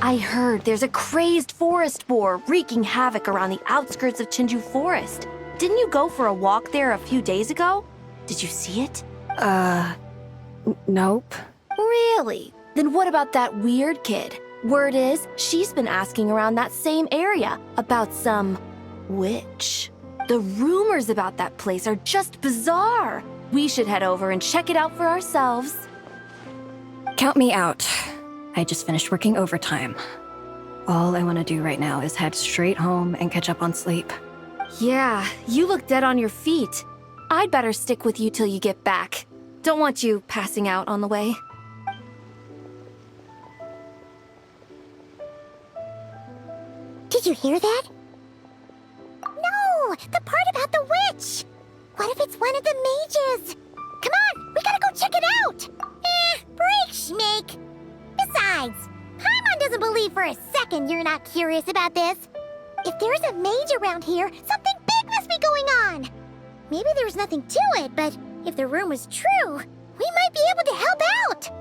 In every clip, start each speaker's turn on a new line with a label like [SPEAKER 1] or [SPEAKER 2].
[SPEAKER 1] I heard there's a crazed forest boar wreaking havoc around the outskirts of Chinju Forest. Didn't you go for a walk there a few days ago? Did you see it?
[SPEAKER 2] Nope.
[SPEAKER 1] Really? Then what about that weird kid? Word is, she's been asking around that same area about some witch. The rumors about that place are just bizarre. We should head over and check it out for ourselves.
[SPEAKER 2] Count me out. I just finished working overtime. All I want to do right now is head straight home and catch up on sleep.
[SPEAKER 1] Yeah, you look dead on your feet. I'd better stick with you till you get back. Don't want you passing out on the way.
[SPEAKER 3] Did you hear that? No! The part about the witch! What if it's one of the mages? Come on! We gotta go check it out! Break, Schmake! Besides, Paimon doesn't believe for a second you're not curious about this. If there's a mage around here, something big must be going on! Maybe there's nothing to it, but if the rumor's true, we might be able to help out!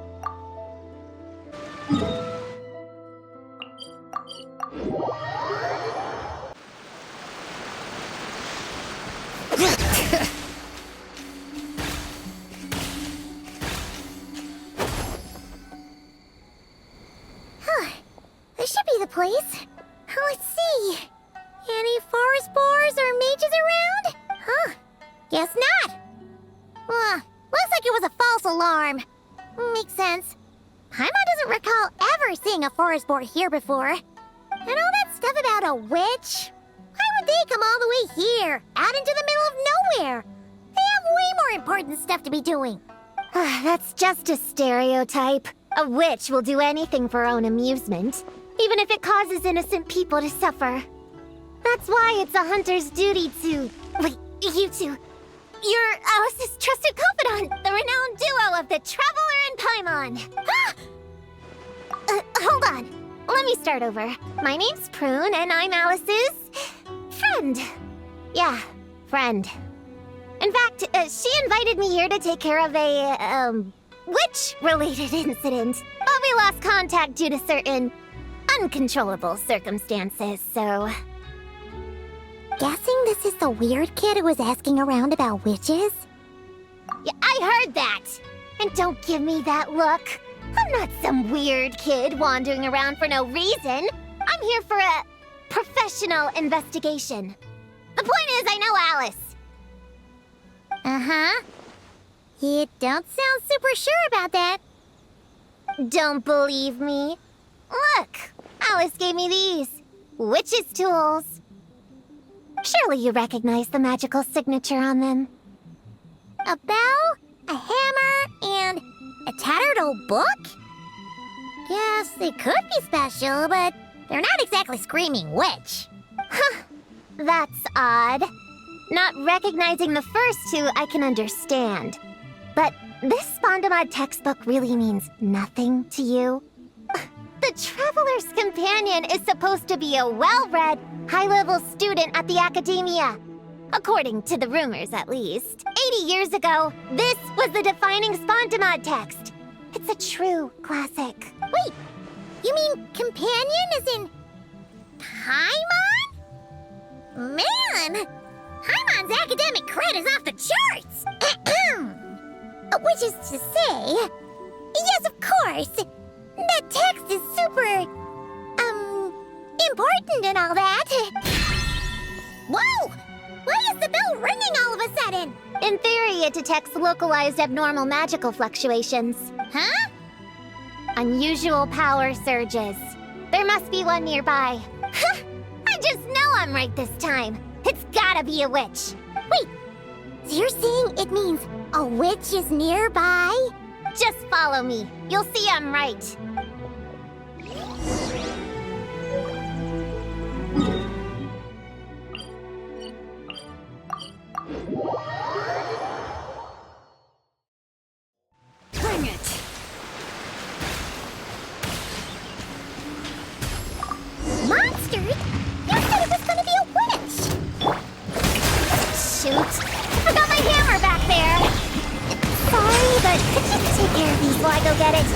[SPEAKER 3] This should be the place. Let's see. Any forest boars or mages around? Huh. Guess not. Looks like it was a false alarm. Makes sense. Paimon doesn't recall ever seeing a forest boar here before. And all that stuff about a witch? Why would they come all the way here, out into the middle of nowhere? They have way more important stuff to be doing. That's just a stereotype. A witch will do anything for her own amusement, even if it causes innocent people to suffer. That's why it's a hunter's duty to... Wait, you two. You're Alice's trusted confidant, the renowned duo of the Traveler and Paimon. Hold on. Let me start over. My name's Prune, and I'm Alice's... friend. Yeah, friend. In fact, she invited me here to take care of a, witch-related incident. But we lost contact due to certain uncontrollable circumstances, so... Guessing this is the weird kid who was asking around about witches? Yeah, I heard that! And don't give me that look. I'm not some weird kid wandering around for no reason. I'm here for a professional investigation. The point is, I know Alice. Uh-huh. You don't sound super sure about that. Don't believe me? Look, Alice gave me these. Witch's tools. Surely you recognize the magical signature on them. A bell, a hammer, and a tattered old book? Guess they could be special, but they're not exactly screaming witch. Huh, that's odd. Not recognizing the first two I can understand. But this Spondamod textbook really means nothing to you? The Traveler's Companion is supposed to be a well-read, high-level student at the Academia. According to the rumors, at least. 80 years ago, this was the defining Spondamod text. It's a true classic. Wait, you mean companion as in... Paimon? Man, Paimon's academic cred is off the charts! Which is to say... Yes, of course! That text is super... important and all that. Whoa! Why is the bell ringing all of a sudden? In theory, it detects localized abnormal magical fluctuations. Huh? Unusual power surges. There must be one nearby. I just know I'm right this time. It's gotta be a witch. Wait, so you're saying it means a witch is nearby? Just follow me. You'll see I'm right.
[SPEAKER 2] Bring it!
[SPEAKER 3] Monsters? You said it was gonna be a witch! Shoot! I forgot my hammer back there! Sorry, but could you take care of these while I go get it?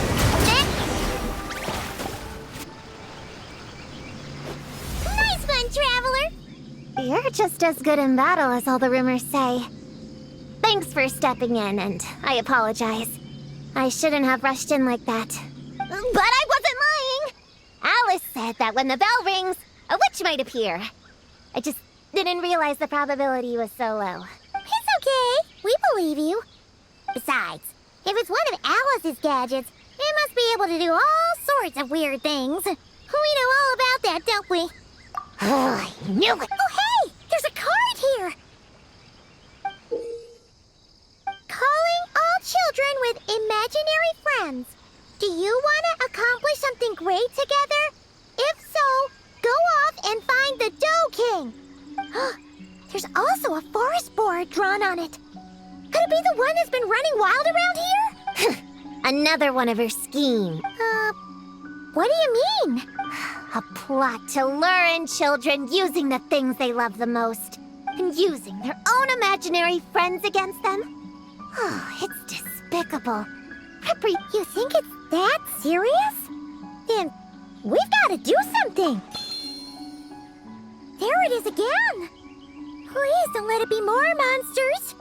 [SPEAKER 3] you're just as good in battle as all the rumors say. Thanks for stepping in, and I apologize. I shouldn't have rushed in like that. But I wasn't lying! Alice said that when the bell rings, a witch might appear. I just didn't realize the probability was so low. It's okay. We believe you. Besides, if it's one of Alice's gadgets, it must be able to do all sorts of weird things. We know all about that, don't we? Oh, I knew it! Oh, hey! There's a card here! Calling all children with imaginary friends. Do you want to accomplish something great together? If so, go off and find the Dough King. There's also a forest board drawn on it. Could it be the one that's been running wild around here? Another one of her schemes. What do you mean? A plot to lure in children using the things they love the most, and using their own imaginary friends against them. Oh, it's despicable. Peppery, you think it's that serious? Then we've got to do something. There it is again. Please don't let it be more monsters.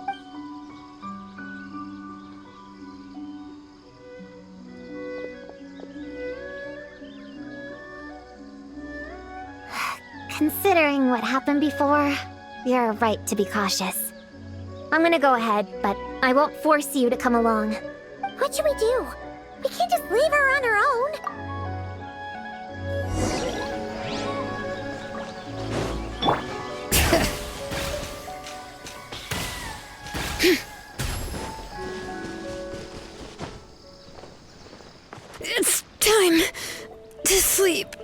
[SPEAKER 3] Considering what happened before, you're right to be cautious. I'm gonna go ahead, but I won't force you to come along. What should we do? We can't just leave her on her own.
[SPEAKER 2] It's time to sleep.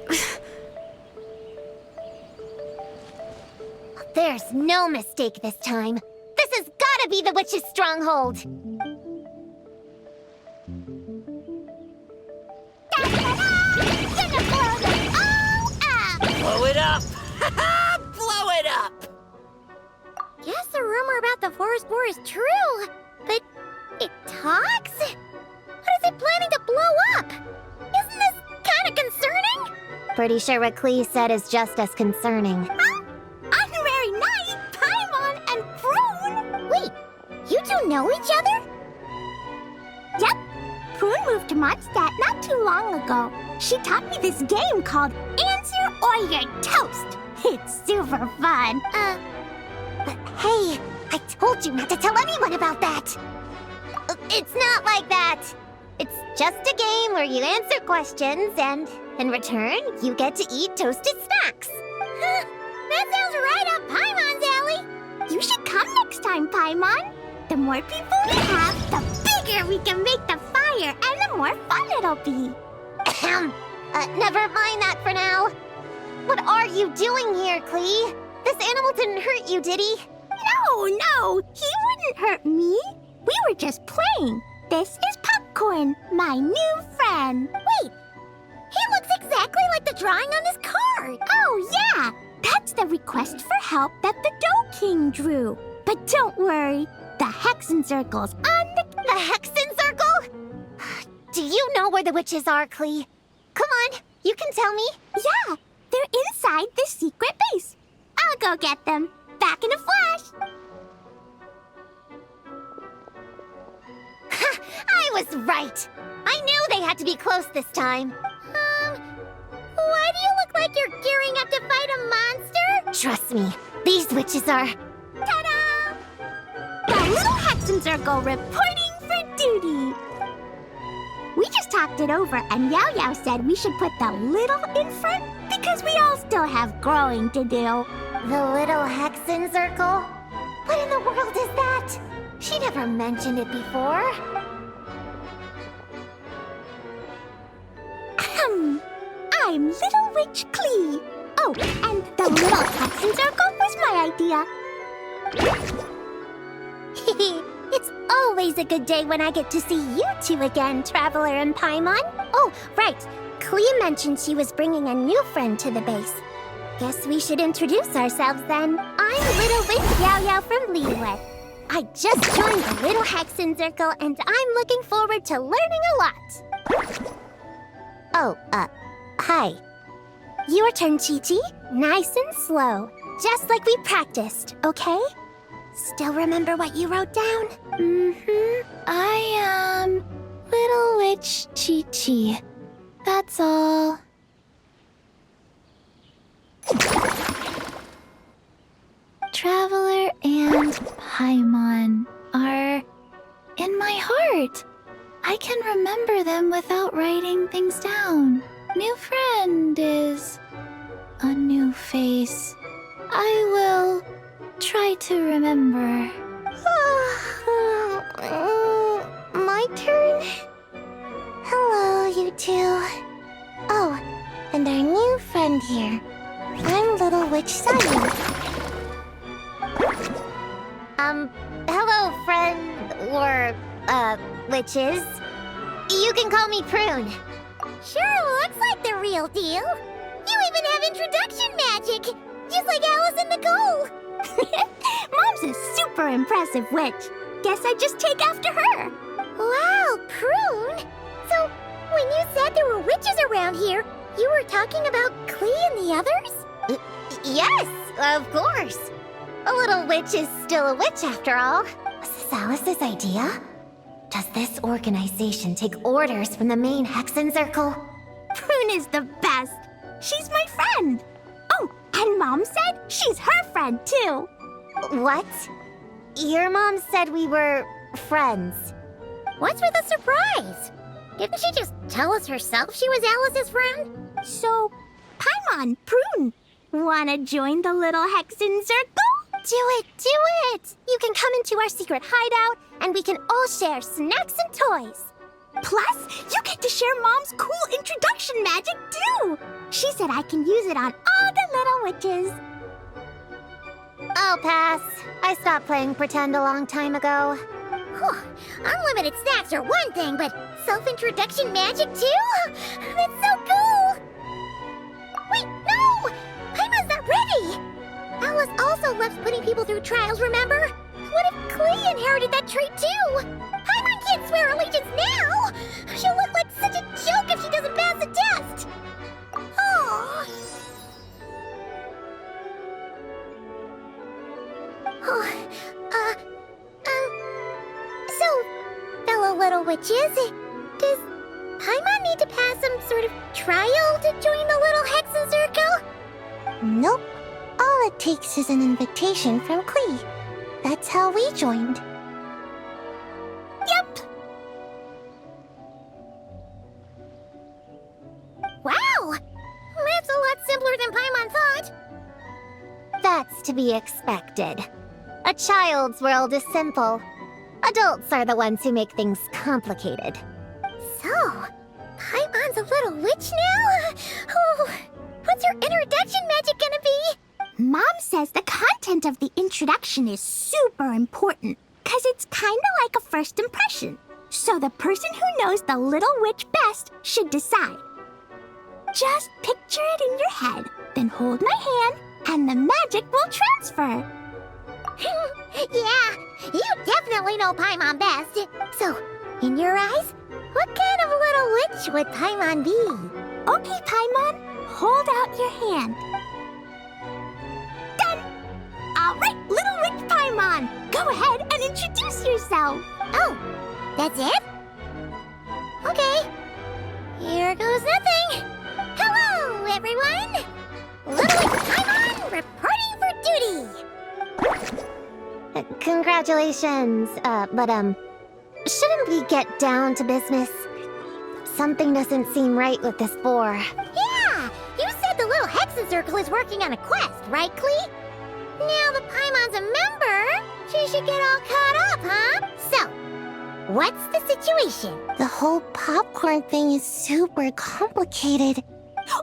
[SPEAKER 3] There's no mistake this time. This has gotta be the witch's stronghold. Gonna blow them all up!
[SPEAKER 4] Blow it up! Blow it up!
[SPEAKER 3] Guess the rumor about the forest boar is true, but it talks? What is it planning to blow up? Isn't this kind of concerning? Pretty sure what Klee said is just as concerning. Honorary Knight, Paimon, and Prune! Wait, you two know each other?
[SPEAKER 5] Yep. Prune moved to Mondstadt not too long ago. She taught me this game called Answer or You're Toast. It's super fun.
[SPEAKER 3] But hey, I told you not to tell anyone about that. It's not like that. It's just a game where you answer questions and, in return, you get to eat toasted snacks.
[SPEAKER 5] That sounds right up Paimon's alley. You should come next time, Paimon. The more people we have, the bigger we can make the fire, and the more fun it'll be.
[SPEAKER 3] Never mind that for now. What are you doing here, Klee? This animal didn't hurt you, did he?
[SPEAKER 5] No, he wouldn't hurt me. We were just playing. This is Popcorn, my new friend.
[SPEAKER 3] Wait, he looks exactly like the drawing on this card.
[SPEAKER 5] Oh, yeah. That's the request for help that the Dough King drew. But don't worry, the Hexen Circle's on the...
[SPEAKER 3] The Hexen Circle? Do you know where the witches are, Klee? Come on, you can tell me.
[SPEAKER 5] Yeah, they're inside the secret base. I'll go get them. Back in a flash.
[SPEAKER 3] I was right. I knew they had to be close this time. Why do you look like you're gearing up to fight a monster? Trust me, these witches are...
[SPEAKER 5] Ta-da! The little Hexen Circle reporting for duty. We just talked it over, and Yao Yao said we should put the little in front because we all still have growing to do.
[SPEAKER 3] The little Hexen Circle? What in the world is that? She never mentioned it before.
[SPEAKER 5] I'm Little Witch Klee. Oh, and the little Hexen Circle was my idea.
[SPEAKER 3] It's always a good day when I get to see you two again, Traveler and Paimon. Oh, right. Klee mentioned she was bringing a new friend to the base. Guess we should introduce ourselves then. I'm Little Witch Yao Yao from Leewood. I just joined the Little Hexen Circle, and I'm looking forward to learning a lot. Oh, hi. Your turn, Chi-Chi. Nice and slow.
[SPEAKER 5] just like we practiced, okay? Still remember what you wrote down?
[SPEAKER 1] I am Little Witch Chi-Chi. That's all. Traveler and Paimon are in my heart. I can remember them without writing things down. New friend is a new face. I will try to remember.
[SPEAKER 3] My turn? Hello, you two. Oh, and our new friend here. I'm Little Witch Sunny. Hello, friend, or, witches. You can call me Prune. Sure looks like the real deal. You even have introduction magic, just like Alice and Nicole.
[SPEAKER 5] Mom's a super impressive witch. Guess I just take after her.
[SPEAKER 3] Wow, Prune! So, when you said there were witches around here, you were talking about Klee and the others? Yes, of course. A little witch is still a witch after all. Was this Alice's idea? Does this organization take orders from the main Hexen Circle?
[SPEAKER 5] Prune is the best. She's my friend. Oh, and Mom said she's her friend too.
[SPEAKER 3] What? Your mom said we were friends. What's with the surprise? Didn't she just tell us herself she was Alice's friend?
[SPEAKER 5] So, Paimon, Prune, wanna join the little Hexen Circle?
[SPEAKER 3] Do it, do it! You can come into our secret hideout, and we can all share snacks and toys.
[SPEAKER 5] Plus, you get to share Mom's cool introduction magic too. She said I can use it on all the little witches.
[SPEAKER 3] I'll pass. I stopped playing pretend a long time ago. Whew. Unlimited snacks are one thing, but self-introduction magic too? That's so cool! Wait, no! Paimon's not ready! Alice also loves putting people through trials, remember? What if Klee inherited that trait too? Paimon can't swear allegiance now! She'll look like such a joke if she doesn't pass the test! Oh. So, fellow little witches, does Paimon need to pass some sort of trial to join the little Hexen Circle? Nope. All it takes is an invitation from Klee. That's how we joined.
[SPEAKER 5] Yep.
[SPEAKER 3] Wow! That's a lot simpler than Paimon thought. That's to be expected. A child's world is simple. Adults are the ones who make things complicated. So, Paimon's a little witch now? Oh, what's her introduction magic gonna be?
[SPEAKER 5] Mom says the content of the introduction is super important, because it's kind of like a first impression. So the person who knows the little witch best should decide. Just picture it in your head, then hold my hand, and the magic will transfer.
[SPEAKER 3] Yeah, you definitely know Paimon best. So, in your eyes, what kind of little witch would Paimon be?
[SPEAKER 5] Okay, Paimon, hold out your hand. Done! All right, little witch Paimon, go ahead and introduce yourself.
[SPEAKER 3] Oh, that's it? Okay, here goes nothing. Hello, everyone! Little Witch Paimon reporting for duty! Congratulations, but shouldn't we get down to business? Something doesn't seem right with this boar. Yeah! You said the little Hexen Circle is working on a quest, right, Klee? Now that Paimon's a member, she should get all caught up, huh? So, what's the situation? The whole popcorn thing is super complicated.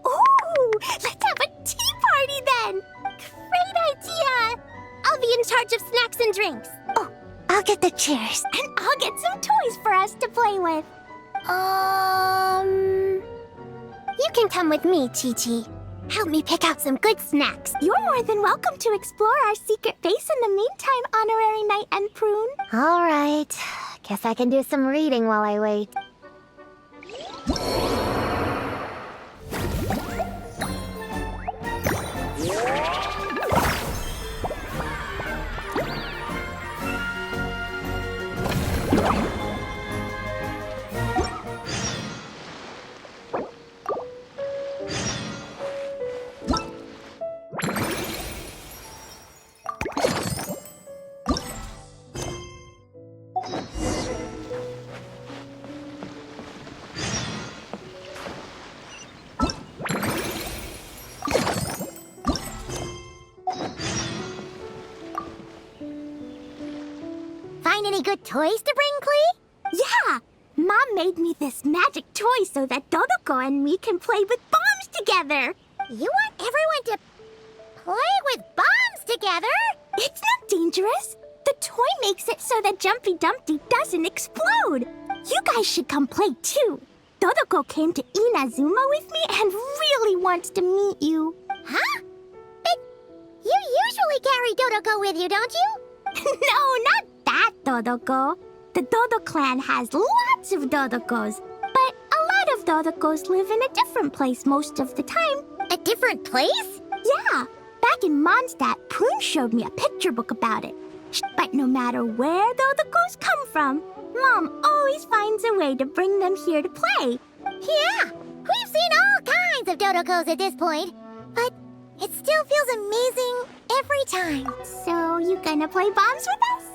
[SPEAKER 5] Ooh, let's have a tea party then! Great idea! I'll be in charge of snacks and drinks.
[SPEAKER 3] Oh, I'll get the chairs.
[SPEAKER 5] And I'll get some toys for us to play with.
[SPEAKER 3] You can come with me, Chi-Chi. Help me pick out some good snacks.
[SPEAKER 5] You're more than welcome to explore our secret base in the meantime, Honorary Knight and Prune.
[SPEAKER 3] All right. Guess I can do some reading while I wait. good toys to bring, Klee?
[SPEAKER 5] Yeah! Mom made me this magic toy so that Dodoko and me can play with bombs together.
[SPEAKER 3] You want everyone to play with bombs together?
[SPEAKER 5] It's not dangerous. The toy makes it so that Jumpy Dumpty doesn't explode. You guys should come play too. Dodoko came to Inazuma with me and really wants to meet you.
[SPEAKER 3] Huh? But you usually carry Dodoko with you, don't you?
[SPEAKER 5] No, not that Dodoko. The Dodo clan has lots of Dodokos, but a lot of Dodokos live in a different place most of the time.
[SPEAKER 3] A different place?
[SPEAKER 5] Yeah, back in Mondstadt, Prune showed me a picture book about it. But no matter where Dodokos come from, Mom always finds a way to bring them here to play.
[SPEAKER 3] Yeah, we've seen all kinds of Dodokos at this point, but it still feels amazing every time.
[SPEAKER 5] So you gonna play bombs with us?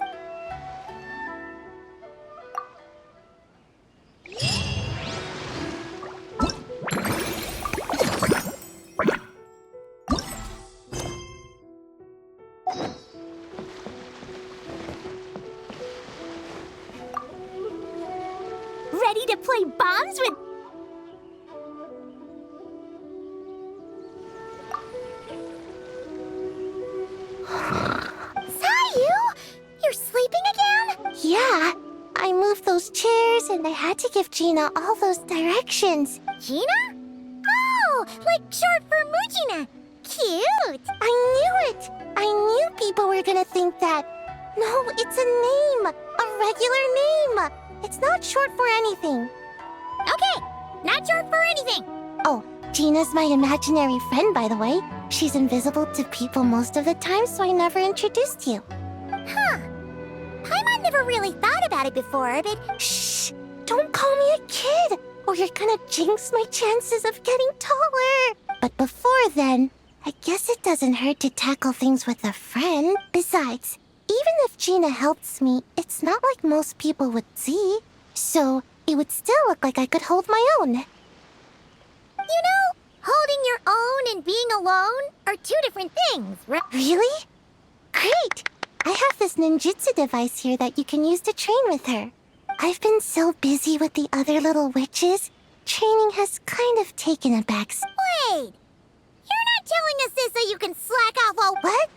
[SPEAKER 5] Ready to play bombs with...
[SPEAKER 3] Sayu, you're sleeping again?
[SPEAKER 1] Yeah, I moved those chairs and I had to give Gina all those directions.
[SPEAKER 3] Gina? Oh, like short for Mujina. Cute.
[SPEAKER 1] I knew it! I knew people were gonna think that. No, it's a name! A regular name! It's not short for anything.
[SPEAKER 3] Okay, not short for anything.
[SPEAKER 1] Oh, Gina's my imaginary friend, by the way. She's invisible to people most of the time, so I never introduced you.
[SPEAKER 3] Huh. Paimon never really thought about it before, but...
[SPEAKER 1] Shh! Don't call me a kid, or you're gonna jinx my chances of getting taller. But before then, I guess it doesn't hurt to tackle things with a friend. Besides, even if Gina helps me, it's not like most people would see. So, it would still look like I could hold my own.
[SPEAKER 3] You know, holding your own and being alone are two different things, right?
[SPEAKER 1] Really? Great! I have this ninjutsu device here that you can use to train with her. I've been so busy with the other little witches, training has kind of taken a backseat.
[SPEAKER 3] Wait! You're not telling us this so you can slack off while...
[SPEAKER 1] What?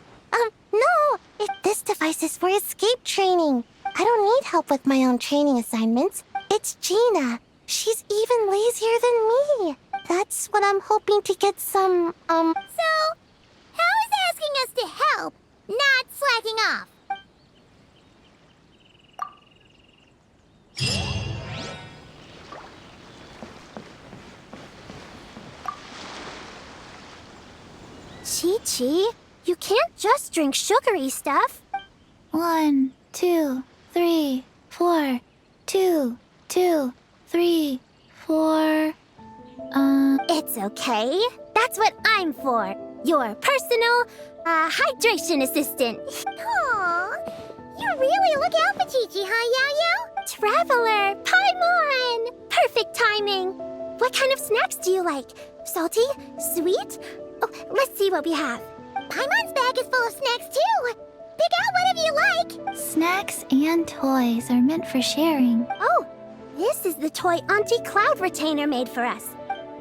[SPEAKER 1] No! This device is for escape training. I don't need help with my own training assignments. It's Gina. She's even lazier than me. That's what I'm hoping to get some,
[SPEAKER 3] So, how is asking us to help not slacking off?
[SPEAKER 5] Chi-Chi, you can't just drink sugary stuff.
[SPEAKER 1] 1, 2, 3, 4. 2, 2, 3, 4.
[SPEAKER 3] It's okay. That's what I'm for. Your personal, hydration assistant. Aw, you really look out for Chi-Chi, huh, Yao-Yao?
[SPEAKER 5] Traveler, Paimon! Perfect timing. What kind of snacks do you like? Salty? Sweet? Oh, let's see what we have.
[SPEAKER 3] Paimon's bag is full of snacks, too. Pick out whatever you like.
[SPEAKER 1] Snacks and toys are meant for sharing.
[SPEAKER 5] Oh, this is the toy Auntie Cloud Retainer made for us.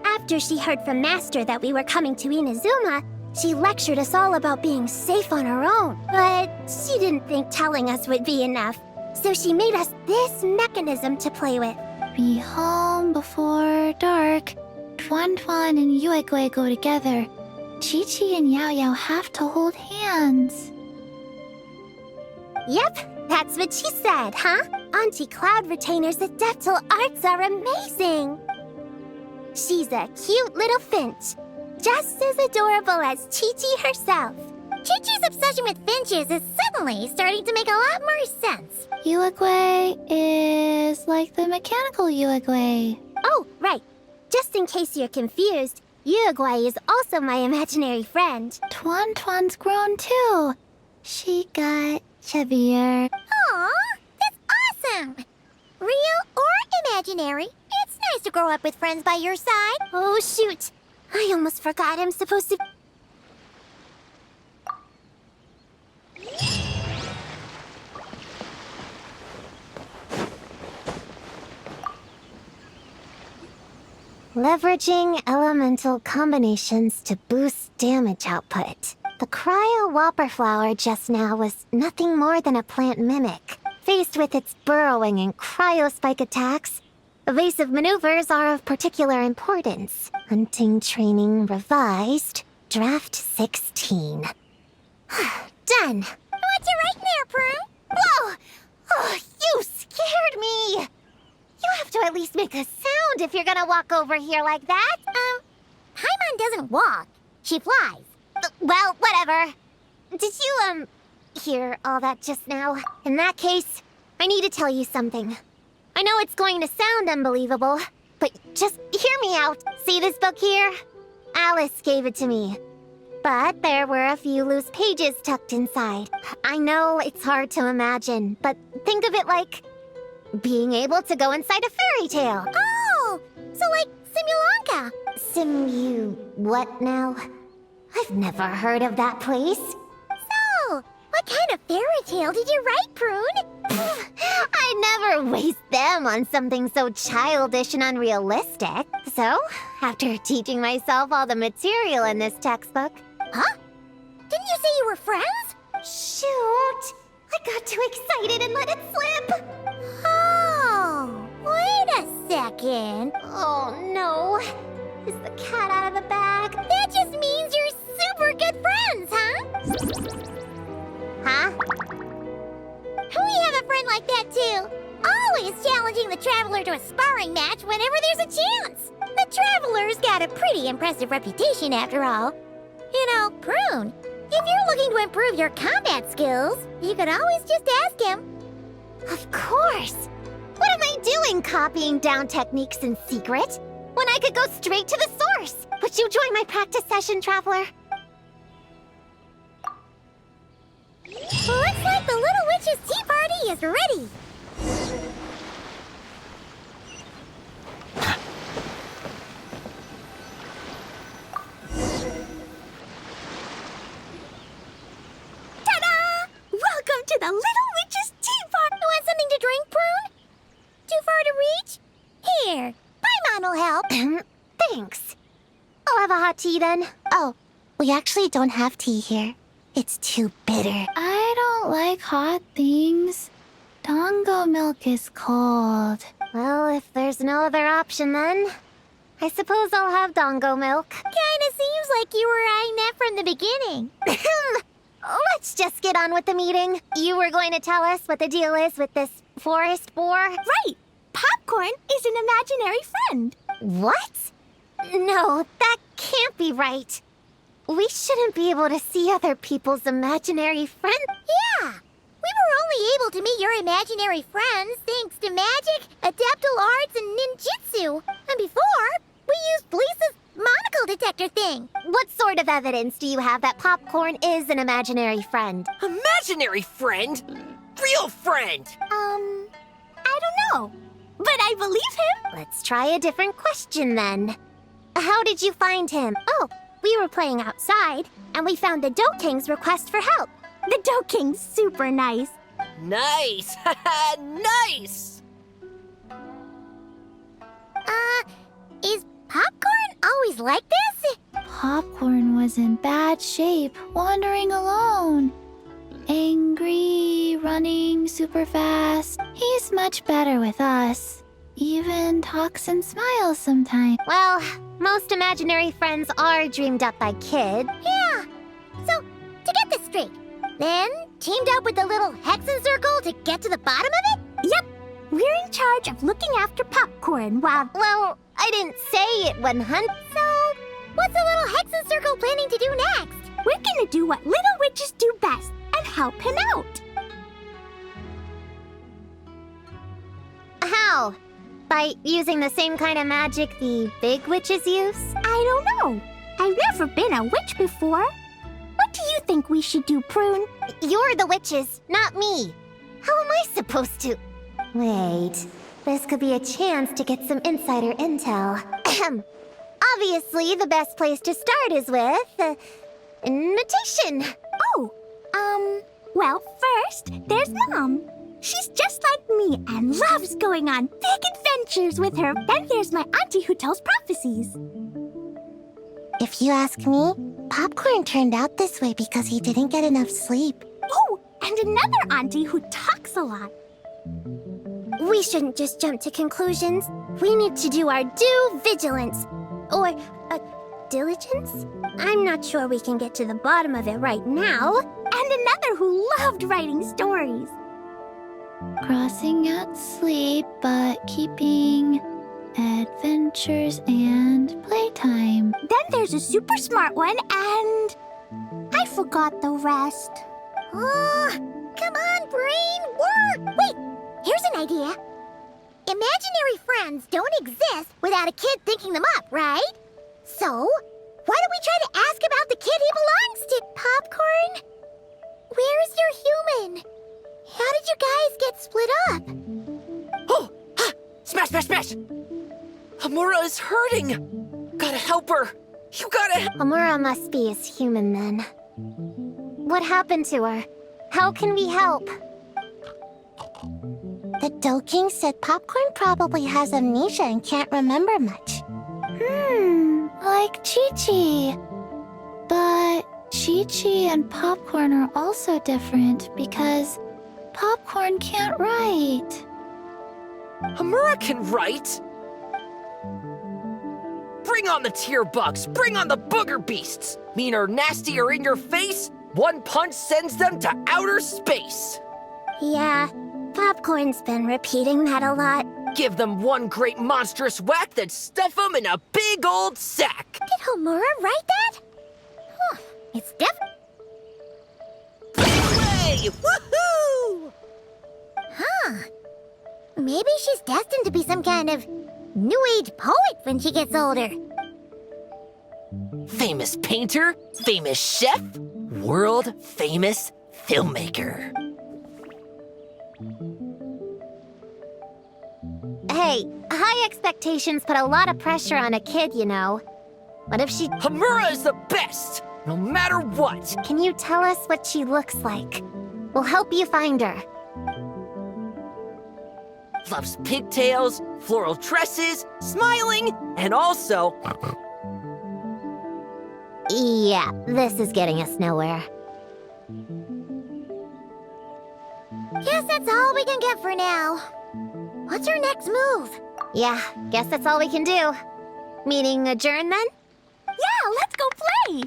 [SPEAKER 5] After she heard from Master that we were coming to Inazuma, she lectured us all about being safe on our own. But she didn't think telling us would be enough. So she made us this mechanism to play with.
[SPEAKER 1] Be home before dark. Tuan Tuan and Yuegui go together. Chi-Chi and Yao Yao have to hold hands.
[SPEAKER 5] Yep, that's what she said, huh? Auntie Cloud Retainer's adeptal arts are amazing. She's a cute little finch, just as adorable as Chi-Chi herself.
[SPEAKER 3] Chi-Chi's obsession with finches is suddenly starting to make a lot more sense.
[SPEAKER 1] Yuegui is like the mechanical Yuegui.
[SPEAKER 5] Oh, right. Just in case you're confused, Uruguay is also my imaginary friend.
[SPEAKER 1] Tuan Tuan's grown too. She got chubbier.
[SPEAKER 3] Aw, that's awesome! Real or imaginary, it's nice to grow up with friends by your side.
[SPEAKER 5] Oh, shoot. I almost forgot I'm supposed to...
[SPEAKER 3] Leveraging elemental combinations to boost damage output. The cryo whopper flower just now was nothing more than a plant mimic. Faced with its burrowing and cryospike attacks, evasive maneuvers are of particular importance. Hunting training revised. Draft 16. Done.
[SPEAKER 5] What's it right there, Prune?
[SPEAKER 3] Whoa! Oh, you scared me! You have to at least make a sound if you're gonna walk over here like that.
[SPEAKER 5] Paimon doesn't walk. She flies.
[SPEAKER 3] Well, whatever. Did you, hear all that just now? In that case, I need to tell you something. I know it's going to sound unbelievable, but just hear me out. See this book here? Alice gave it to me. But there were a few loose pages tucked inside. I know it's hard to imagine, but think of it like being able to go inside a fairy tale.
[SPEAKER 5] Oh, so like Simulanka.
[SPEAKER 3] What now? I've never heard of that place.
[SPEAKER 5] So, what kind of fairy tale did you write, Prune?
[SPEAKER 3] I never waste them on something so childish and unrealistic. So, after teaching myself all the material in this textbook...
[SPEAKER 5] Huh? Didn't you say you were friends?
[SPEAKER 3] Shoot! I got too excited and let it slip!
[SPEAKER 5] Oh, wait a second.
[SPEAKER 3] Oh no! Is the cat out of the bag?
[SPEAKER 5] That just means you're super good friends, huh?
[SPEAKER 3] Huh?
[SPEAKER 5] We have a friend like that too. Always challenging the Traveler to a sparring match whenever there's a chance. The Traveler's got a pretty impressive reputation after all. You know, Prune, if you're looking to improve your combat skills, you could always just ask him.
[SPEAKER 3] Of course! What am I doing copying down techniques in secret when I could go straight to the source? Would you join my practice session, Traveler?
[SPEAKER 5] Looks like the Little Witch's tea party is ready. Ta-da! Welcome to the Little Witch's tea party. You want something to drink, Prune? Too far to reach? Here, Paimon will help.
[SPEAKER 3] Thanks. I'll have a hot tea then. Oh, we actually don't have tea here. It's too bitter.
[SPEAKER 6] I don't like hot things. Dongo milk is cold.
[SPEAKER 3] Well, if there's no other option then, I suppose I'll have dongo milk.
[SPEAKER 5] Kinda seems like you were eyeing that from the beginning.
[SPEAKER 3] Let's just get on with the meeting. You were going to tell us what the deal is with this forest boar?
[SPEAKER 5] Right! Popcorn is an imaginary friend.
[SPEAKER 3] What? No, that can't be right. We shouldn't be able to see other people's imaginary friends.
[SPEAKER 5] Yeah! We were only able to meet your imaginary friends thanks to magic, adeptal arts, and ninjutsu. And before, we used Lisa's monocle detector thing.
[SPEAKER 3] What sort of evidence do you have that Popcorn is an imaginary friend?
[SPEAKER 4] Imaginary friend? Real friend!
[SPEAKER 5] I don't know. But I believe him.
[SPEAKER 3] Let's try a different question then. How did you find him?
[SPEAKER 5] Oh, we were playing outside, and we found the Doe King's request for help. The Doe King's super nice.
[SPEAKER 4] Nice! Nice!
[SPEAKER 5] Is Popcorn always like this?
[SPEAKER 6] Popcorn was in bad shape, wandering alone. Angry, running super fast. He's much better with us. Even talks and smiles sometimes.
[SPEAKER 3] Well, most imaginary friends are dreamed up by kids.
[SPEAKER 5] Yeah. So, to get this straight, then teamed up with the little Hexen Circle to get to the bottom of it? Yep. We're in charge of looking after Popcorn while...
[SPEAKER 3] Well, I didn't say it wouldn't hunt.
[SPEAKER 5] So, what's the little Hexen Circle planning to do next? We're gonna do what little witches do best and help him out.
[SPEAKER 3] How? By using the same kind of magic the big witches use?
[SPEAKER 5] I don't know. I've never been a witch before. What do you think we should do, Prune?
[SPEAKER 3] You're the witches, not me. How am I supposed to... Wait, this could be a chance to get some insider intel. Obviously, the best place to start is with... invitation.
[SPEAKER 5] Oh, well, first, there's Mom. She's just like me and loves going on big adventures with her. Then there's my auntie who tells prophecies.
[SPEAKER 3] If you ask me, Popcorn turned out this way because he didn't get enough sleep.
[SPEAKER 5] Oh, and another auntie who talks a lot. We shouldn't just jump to conclusions. We need to do our due vigilance. Or, diligence? I'm not sure we can get to the bottom of it right now. And another who loved writing stories.
[SPEAKER 6] Crossing out sleep, but keeping adventures and playtime.
[SPEAKER 5] Then there's a super smart one, and I forgot the rest.
[SPEAKER 3] Oh, come on, brain, work! Wait, here's an idea. Imaginary friends don't exist without a kid thinking them up, right? So, why don't we try to ask about the kid he belongs to? Popcorn? Where's your human? How did you guys get split up?
[SPEAKER 4] Oh! Ha! Smash, smash, smash! Hamura is hurting! Gotta help her! You gotta help!
[SPEAKER 3] Amura must be his human then. What happened to her? How can we help? The Dough King said Popcorn probably has amnesia and can't remember much.
[SPEAKER 6] Like Chi-Chi. But Chi-Chi and Popcorn are also different because Popcorn can't write.
[SPEAKER 4] Hamura can write! Bring on the tear bugs! Bring on the booger beasts! Mean or nasty or in your face, one punch sends them to outer space!
[SPEAKER 3] Yeah, Popcorn's been repeating that a lot.
[SPEAKER 4] Give them one great monstrous whack, then stuff them in a big old sack!
[SPEAKER 3] Did Homura write that? Huh, it's definitely...
[SPEAKER 4] Hooray! Woohoo!
[SPEAKER 3] Huh. Maybe she's destined to be some kind of New Age poet when she gets older.
[SPEAKER 4] Famous painter, famous chef, world famous filmmaker.
[SPEAKER 3] Hey, high expectations put a lot of pressure on a kid, you know. What if she...
[SPEAKER 4] Hamura is the best, no matter what.
[SPEAKER 3] Can you tell us what she looks like? We'll help you find her.
[SPEAKER 4] Loves pigtails, floral tresses, smiling, and also...
[SPEAKER 3] Yeah, this is getting us nowhere. Guess that's all we can get for now. What's our next move? Yeah, guess that's all we can do. Meeting adjourn then?
[SPEAKER 5] Yeah, let's go play!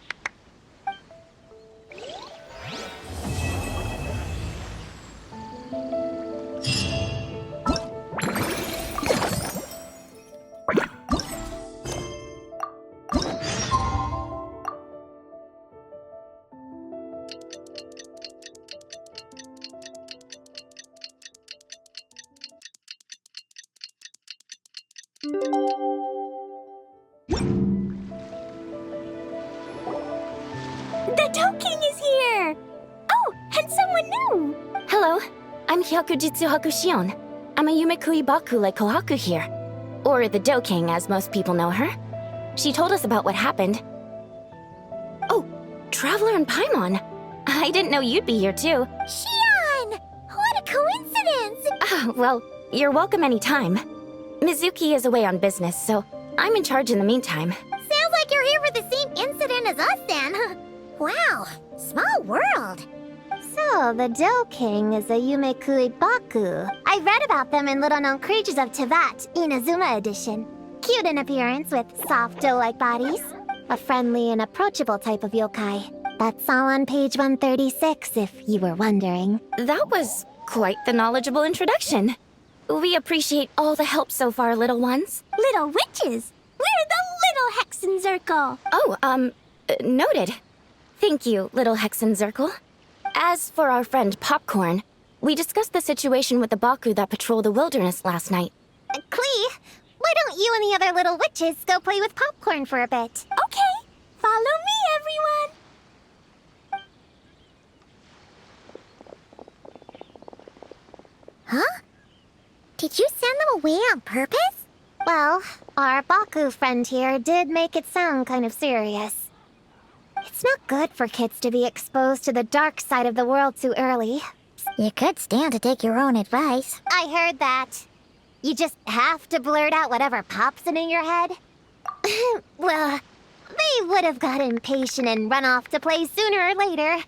[SPEAKER 5] The Dough King is here! Oh, and someone new!
[SPEAKER 1] Hello, I'm Hyakujitsu Hakushion. I'm a Yumekui Baku like Kohaku here. Or the Dough King, as most people know her. She told us about what happened. Oh, Traveler and Paimon. I didn't know you'd be here too.
[SPEAKER 3] Shion! What a coincidence!
[SPEAKER 1] Well, you're welcome anytime. Mizuki is away on business, so I'm in charge in the meantime.
[SPEAKER 3] Sounds like you're here for the same incident as us then. Wow, small world. So, the Dough King is a Yumekui Baku. I read about them in Little Known Creatures of Tevat, Inazuma edition. Cute in appearance with soft dough-like bodies. A friendly and approachable type of yokai. That's all on page 136, if you were wondering.
[SPEAKER 1] That was quite the knowledgeable introduction. We appreciate all the help so far, little ones.
[SPEAKER 5] Little witches! We're the Little Hexen Circle!
[SPEAKER 1] Oh, noted. Thank you, little Hexen Circle. As for our friend Popcorn, we discussed the situation with the Baku that patrol the wilderness last night.
[SPEAKER 3] Klee, why don't you and the other little witches go play with Popcorn for a bit?
[SPEAKER 5] Okay, follow me, everyone!
[SPEAKER 3] Huh? Did you send them away on purpose? Well, our Baku friend here did make it sound kind of serious. It's not good for kids to be exposed to the dark side of the world too early.
[SPEAKER 5] creeps.
[SPEAKER 3] You could stand to take your own advice. I heard that. You just have to blurt out whatever pops in your head. Well, they would have got impatient and run off to play sooner or later.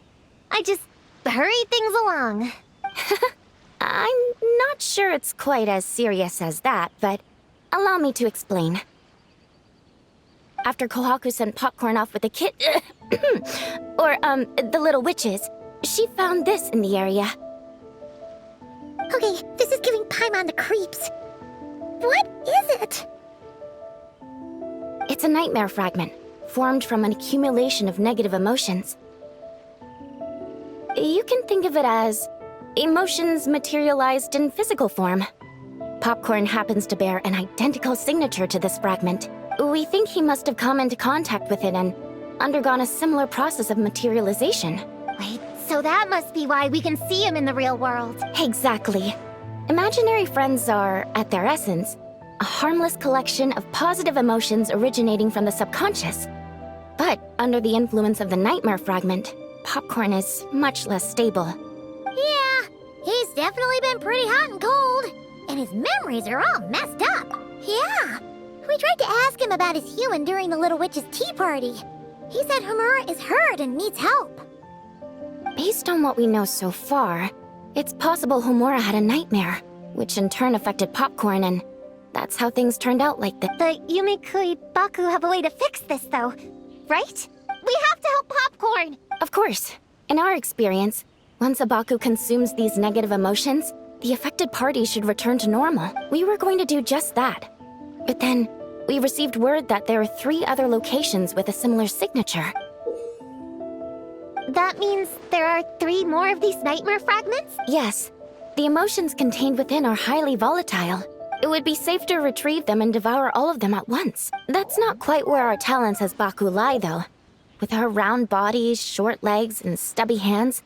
[SPEAKER 3] I just hurried things along.
[SPEAKER 5] I'm not sure it's quite as serious as that, but allow me to explain. After Kohaku sent Popcorn off with the kid, the little witches, she found this in the area.
[SPEAKER 3] Okay, this is giving Paimon the creeps. What is it?
[SPEAKER 5] It's a nightmare fragment, formed from an accumulation of negative emotions. You can think of it as emotions materialized in physical form. Popcorn happens to bear an identical signature to this fragment. We think he must have come into contact with it and undergone a similar process of materialization.
[SPEAKER 3] Wait, so that must be why we can see him in the real world.
[SPEAKER 5] Exactly. Imaginary friends are, at their essence, a harmless collection of positive emotions originating from the subconscious. But under the influence of the nightmare fragment, Popcorn is much less stable.
[SPEAKER 3] Yeah, he's definitely been pretty hot and cold. And his memories are all messed up. Yeah, we tried to ask him about his human during the Little Witch's tea party. He said Homura is hurt and needs help.
[SPEAKER 5] Based on what we know so far, it's possible Homura had a nightmare, which in turn affected Popcorn, and that's how things turned out like this.
[SPEAKER 3] The Yumikui Baku have a way to fix this, though, right? We have to help Popcorn!
[SPEAKER 5] Of course. In our experience, once a Baku consumes these negative emotions, the affected party should return to normal. We were going to do just that. But then, we received word that there are 3 other locations with a similar signature.
[SPEAKER 3] That means there are 3 more of these nightmare fragments?
[SPEAKER 5] Yes. The emotions contained within are highly volatile. It would be safe to retrieve them and devour all of them at once. That's not quite where our talents as Baku lie, though. With our round bodies, short legs, and stubby hands.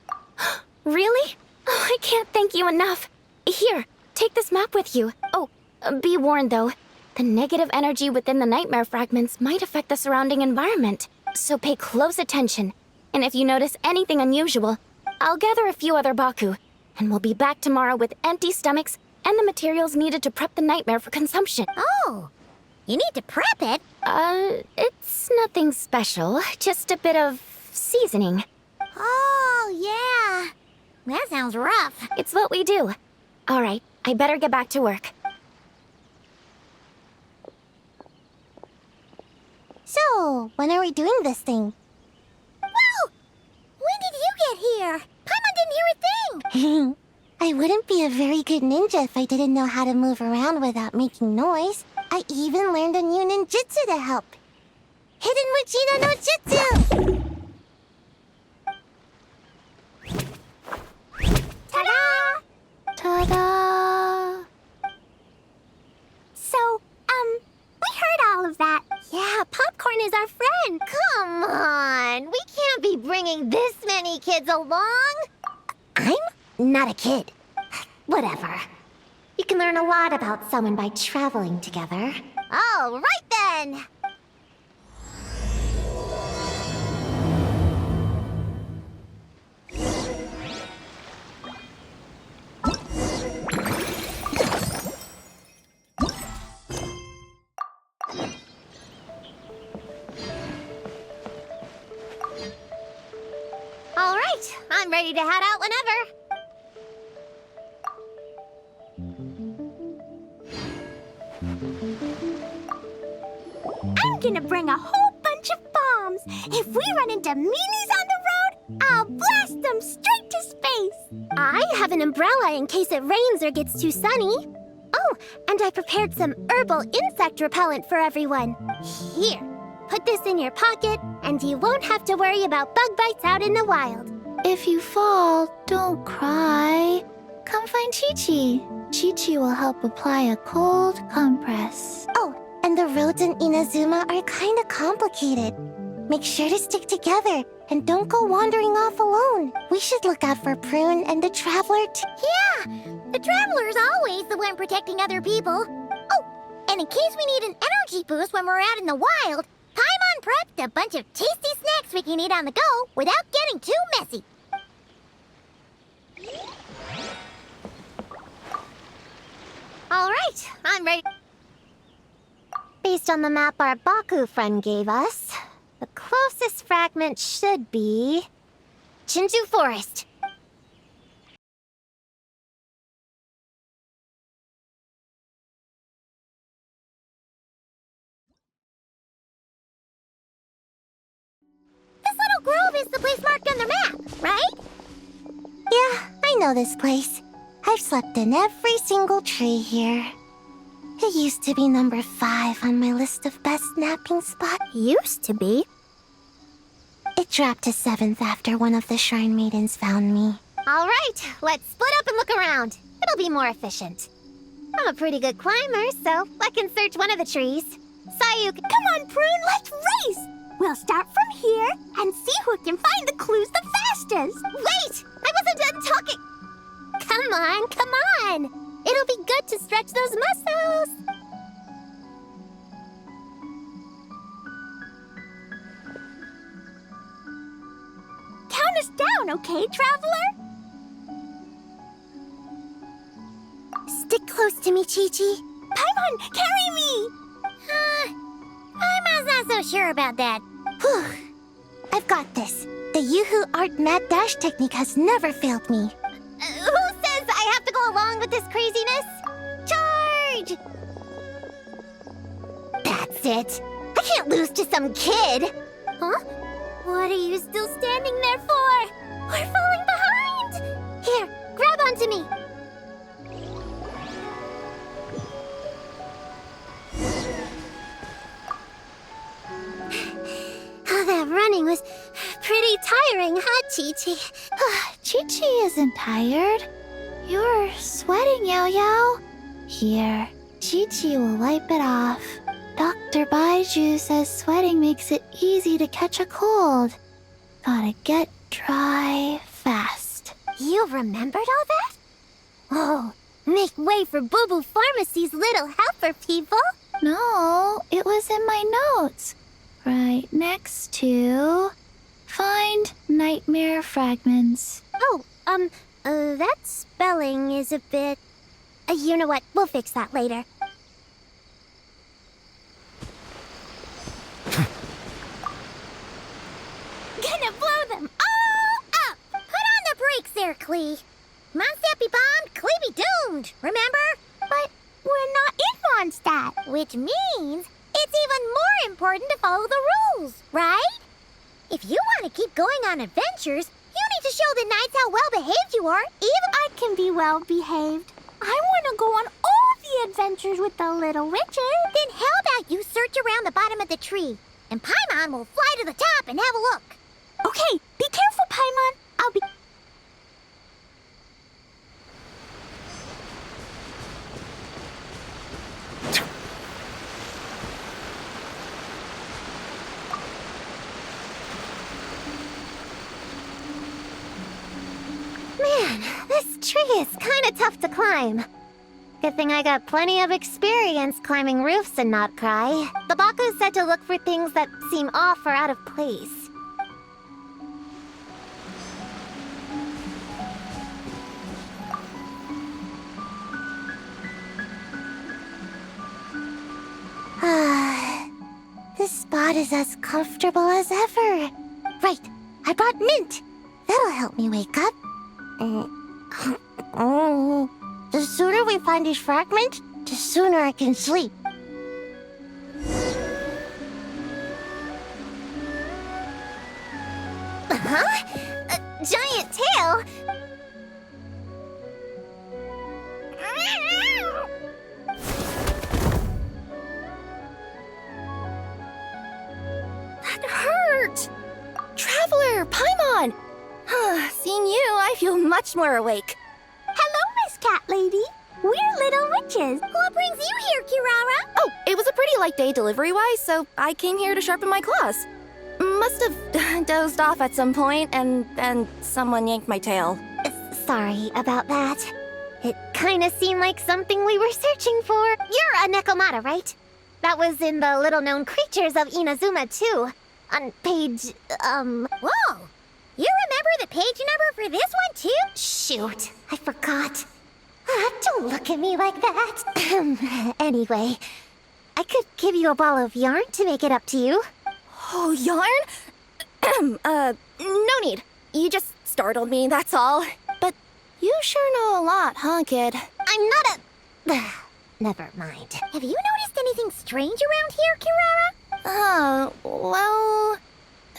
[SPEAKER 5] Really? Oh, I can't thank you enough. Here, take this map with you. Oh, be warned, though. The negative energy within the nightmare fragments might affect the surrounding environment. So pay close attention. And if you notice anything unusual, I'll gather a few other Baku, and we'll be back tomorrow with empty stomachs and the materials needed to prep the nightmare for consumption.
[SPEAKER 3] Oh, you need to prep it?
[SPEAKER 5] It's nothing special, just a bit of seasoning.
[SPEAKER 3] Oh, yeah. That sounds rough.
[SPEAKER 5] It's what we do. All right, I better get back to work.
[SPEAKER 3] So, when are we doing this thing? Whoa! When did you get here? Paimon didn't hear a thing! I wouldn't be a very good ninja if I didn't know how to move around without making noise. I even learned a new ninjutsu to help. Hidden Witchino no Jutsu! Ta-da!
[SPEAKER 6] Ta-da!
[SPEAKER 5] So, we heard all of that.
[SPEAKER 3] Yeah, Popcorn is our friend. Come on, we can't be bringing this many kids along. I'm not a kid. Whatever. You can learn a lot about someone by traveling together. All right then. All right, I'm ready to head out whenever.
[SPEAKER 5] I'm gonna bring a whole bunch of bombs. If we run into meanies on the road, I'll blast them straight to space.
[SPEAKER 3] I have an umbrella in case it rains or gets too sunny. Oh, and I prepared some herbal insect repellent for everyone. Here, put this in your pocket, and you won't have to worry about bug bites out in the wild.
[SPEAKER 6] If you fall, don't cry. Come find Chi-Chi. Chi-Chi will help apply a cold compress.
[SPEAKER 3] Oh, and the roads in Inazuma are kinda complicated. Make sure to stick together, and don't go wandering off alone. We should look out for Prune and the Traveler Yeah, the Traveler's always the one protecting other people. Oh, and in case we need an energy boost when we're out in the wild, Paimon prepped a bunch of tasty snacks we can eat on the go without getting too messy. All right, I'm ready. Based on the map our Baku friend gave us, the closest fragment should be Chinju Forest. This little grove is the place marked on the map, right? Yeah, I know this place. I've slept in every single tree here. It used to be number 5 on my list of best napping spots. Used to be? It dropped to 7th after one of the shrine maidens found me. All right, let's split up and look around. It'll be more efficient. I'm a pretty good climber, so I can search one of the trees. Sayuk,
[SPEAKER 5] Come on, Prune, let's race! We'll start from here and see who can find the clues the fastest.
[SPEAKER 3] wait! I wasn't done talking! Come on, come on! It'll be good to stretch those muscles!
[SPEAKER 5] Count us down, okay, Traveler?
[SPEAKER 3] Stick close to me, Chi-Chi.
[SPEAKER 5] Paimon, carry me!
[SPEAKER 3] I'm not so sure about that. Whew. I've got this. The Yoo-Hoo Art Mad Dash technique has never failed me. Who says I have to go along with this craziness? Charge! That's it. I can't lose to some kid. Huh? What are you still standing there for? We're falling behind! Here, grab onto me. Oh, that running was pretty tiring, huh, Chi-Chi?
[SPEAKER 6] Chi-Chi isn't tired. You're sweating, Yao Yao. Here, Chi-Chi will wipe it off. Dr. Baiju says sweating makes it easy to catch a cold. Gotta get dry fast.
[SPEAKER 3] You remembered all that? Oh, make way for Boo Boo Pharmacy's little helper, people.
[SPEAKER 6] No, it was in my notes. Right next to... Find nightmare fragments.
[SPEAKER 3] Oh, that spelling is a bit... you know what? We'll fix that later.
[SPEAKER 5] Gonna blow them all up!
[SPEAKER 3] Put on the brakes there, Klee. Mondstadt be bombed, Klee be doomed, remember?
[SPEAKER 5] But we're not in Mondstadt.
[SPEAKER 3] Which means it's even more important to follow the rules, right? If you want to keep going on adventures, you need to show the knights how well-behaved you are, even...
[SPEAKER 5] I can be well behaved. I want to go on all the adventures with the little witches.
[SPEAKER 3] Then how about you search around the bottom of the tree, and Paimon will fly to the top and have a look.
[SPEAKER 5] Okay, be careful, Paimon. I'll be...
[SPEAKER 3] Man, this tree is kind of tough to climb. Good thing I got plenty of experience climbing roofs and not cry. The Baku said to look for things that seem off or out of place. This spot is as comfortable as ever. Right, I brought mint. That'll help me wake up. The sooner we find this fragment, the sooner I can sleep. Huh? A giant tail?
[SPEAKER 1] That hurt! Traveler, Paimon! Seeing you, I feel much more awake.
[SPEAKER 5] Hello, Miss Cat Lady. We're little witches.
[SPEAKER 3] What brings you here, Kirara?
[SPEAKER 1] Oh, it was a pretty light day delivery-wise, so I came here to sharpen my claws. Must have dozed off at some point, and then someone yanked my tail.
[SPEAKER 3] Sorry about that. It kinda seemed like something we were searching for. You're a Nekomata, right? That was in the little-known creatures of Inazuma, too. On page, Whoa! You remember the page number for this one, too? Shoot, I forgot. Don't look at me like that. Anyway, I could give you a ball of yarn to make it up to you.
[SPEAKER 1] Oh, yarn? No need. You just startled me, that's all. But you sure know a lot, huh, kid?
[SPEAKER 3] I'm not a... Never mind. Have you noticed anything strange around here, Kirara?
[SPEAKER 1] Well...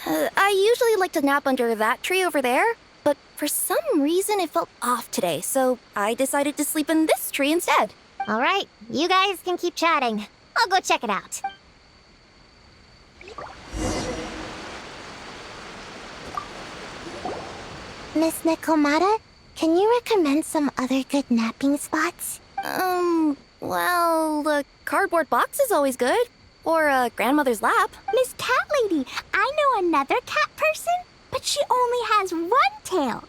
[SPEAKER 1] I usually like to nap under that tree over there, but for some reason it felt off today, so I decided to sleep in this tree instead.
[SPEAKER 3] All right, you guys can keep chatting. I'll go check it out. Miss Nekomata, can you recommend some other good napping spots?
[SPEAKER 1] Well, the cardboard box is always good. Or grandmother's lap.
[SPEAKER 5] Miss Cat Lady, I know another cat person, but she only has one tail.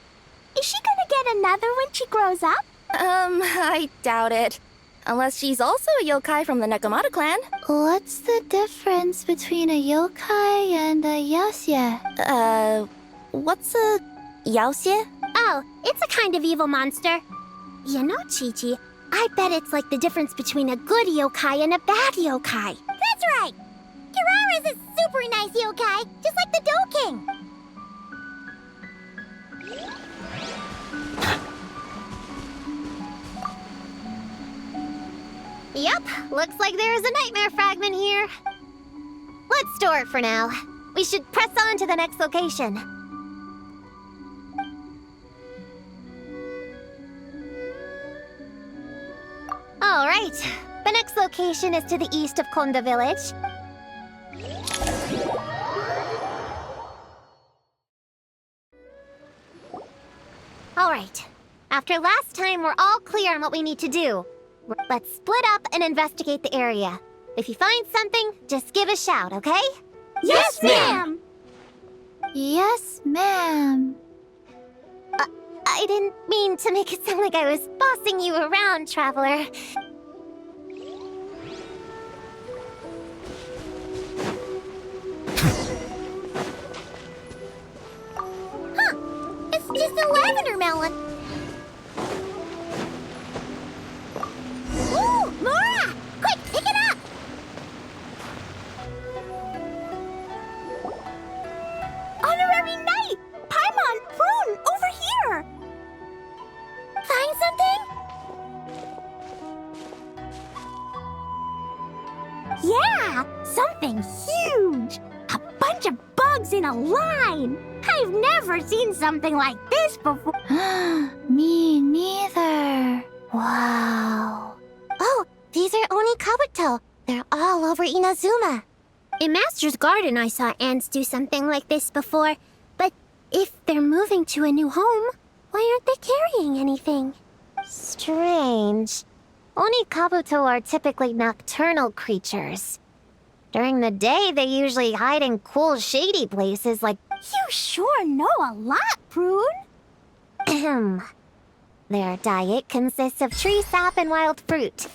[SPEAKER 5] Is she gonna get another when she grows up?
[SPEAKER 1] I doubt it. Unless she's also a yokai from the Nekomata clan.
[SPEAKER 6] What's the difference between a yokai and a yasye?
[SPEAKER 1] What's a yaoxie?
[SPEAKER 5] Oh, it's a kind of evil monster. You know, Chi-Chi, I bet it's like the difference between a good yokai and a bad yokai.
[SPEAKER 3] That's right! Kirara's a super nice yokai, just like the Doe King. Yep, looks like there's a nightmare fragment here. Let's store it for now. We should press on to the next location. All right, the next location is to the east of Konda Village. All right, after last time, we're all clear on what we need to do. Let's split up and investigate the area. If you find something, just give a shout, okay?
[SPEAKER 5] Yes, ma'am!
[SPEAKER 6] Yes, ma'am.
[SPEAKER 3] I didn't mean to make it sound like I was bossing you around, Traveler. Huh, it's just a lavender melon. Ooh, Mora! Quick, pick it up!
[SPEAKER 5] Honorary Knight! Paimon Prune, over here!
[SPEAKER 3] Find something?
[SPEAKER 5] Yeah, something huge! A bunch of bugs in a line! I've never seen something like this before.
[SPEAKER 6] Me neither. Wow.
[SPEAKER 3] Oh, these are Oni Kabuto. They're all over Inazuma.
[SPEAKER 5] In Master's Garden, I saw ants do something like this before. But if they're moving to a new home, why aren't they carrying anything?
[SPEAKER 3] Strange. Oni Kabuto are typically nocturnal creatures. During the day, they usually hide in cool, shady places like...
[SPEAKER 5] You sure know a lot, Prune.
[SPEAKER 3] Ahem. Their diet consists of tree sap and wild fruit.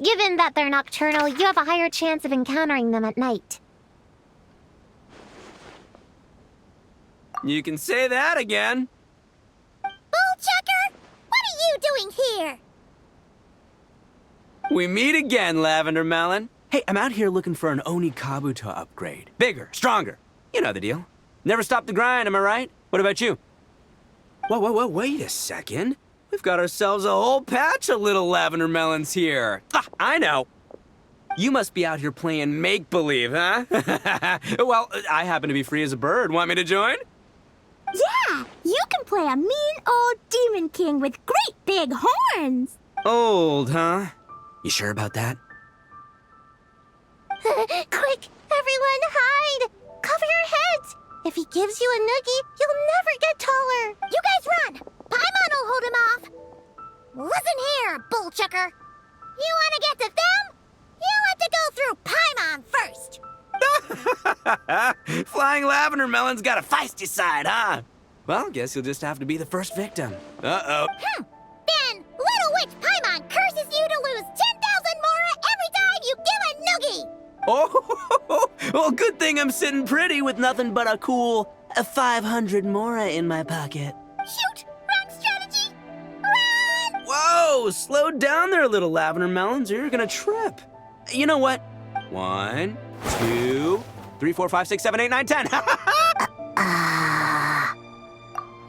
[SPEAKER 3] Given that they're nocturnal, you have a higher chance of encountering them at night.
[SPEAKER 7] You can say that again.
[SPEAKER 3] Bullchecker! What are you doing here?
[SPEAKER 7] We meet again, Lavender Melon. Hey, I'm out here looking for an Oni Kabuto upgrade. Bigger, stronger. You know the deal. Never stop the grind, am I right? What about you? Whoa, wait a second. We've got ourselves a whole patch of little Lavender Melons here. Ah, I know. You must be out here playing make-believe, huh? Well, I happen to be free as a bird. Want me to join?
[SPEAKER 5] Yeah, you can play a mean old demon king with great big horns.
[SPEAKER 7] Old, huh? You sure about that?
[SPEAKER 3] Quick, everyone hide! Cover your heads! If he gives you a noogie, you'll never get taller! You guys run! Paimon will hold him off! Listen here, bullchucker! You want to get to them? You have to go through Paimon first!
[SPEAKER 7] Flying Lavender Melon's got a feisty side, huh? Well, guess you'll just have to be the first victim. Uh-oh.
[SPEAKER 3] Then, Little Witch Paimon curses you to lose 10,000 Mora every time you give a noogie!
[SPEAKER 7] Oh, well, good thing I'm sitting pretty with nothing but a cool 500 Mora in my pocket.
[SPEAKER 3] Shoot! Wrong strategy! Run!
[SPEAKER 7] Whoa, Whoa, slow down there, little lavender melons, or you're gonna trip. You know what? 1, 2, 3, 4, 5, 6, 7, 8, 9, 10.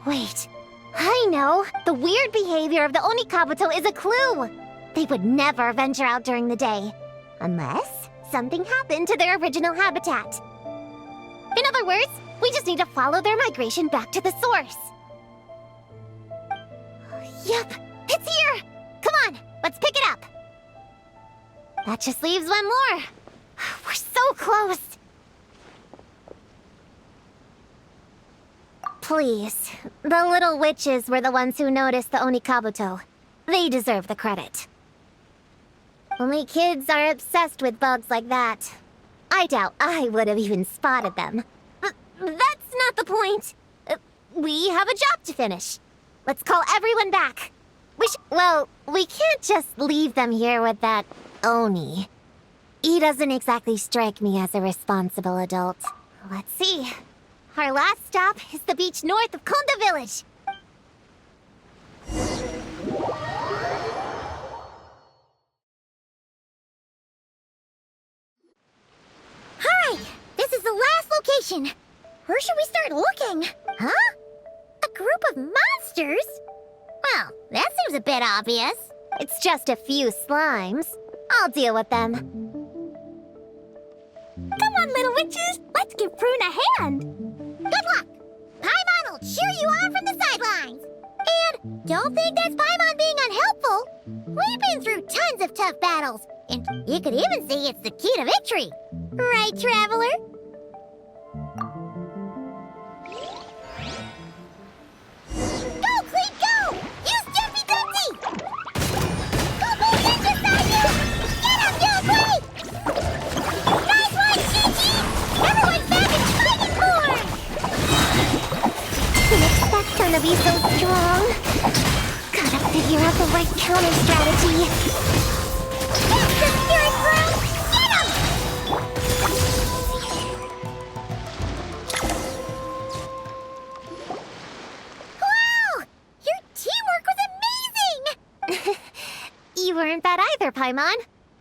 [SPEAKER 3] Wait, I know. The weird behavior of the Onikabuto is a clue. They would never venture out during the day, unless something happened to their original habitat. In other words, we just need to follow their migration back to the source. Yep, it's here! Come on, let's pick it up. That just leaves one more. We're so close. Please, the little witches were the ones who noticed the Onikabuto. They deserve the credit. Only kids are obsessed with bugs like that. I doubt I would have even spotted them. That's not the point. We have a job to finish. Let's call everyone back. Well, we can't just leave them here with that Oni. He doesn't exactly strike me as a responsible adult. Let's see. Our last stop is the beach north of Konda Village. Alright, this is the last location. Where should we start looking? Huh? A group of monsters? Well, that seems a bit obvious. It's just a few slimes. I'll deal with them.
[SPEAKER 5] Come on, little witches. Let's give Prune a hand.
[SPEAKER 3] Good luck! Paimon will cheer you on from the sidelines. And don't think that's Paimon being unhelpful. We've been through tons of tough battles, and you could even say it's the key to victory. Right, Traveler? Go, Cleet, go! Use Jumpy Dumpty! Go, Blue Ninja Sayu! Get him, Yo Cleet! Nice one, Chi-Chi! Everyone's back in fighting form! Didn't expect them to be so strong. Gotta figure out the right counter strategy. That's the spirit, bro! Get him! Wow! Your teamwork was amazing! You weren't bad either, Paimon.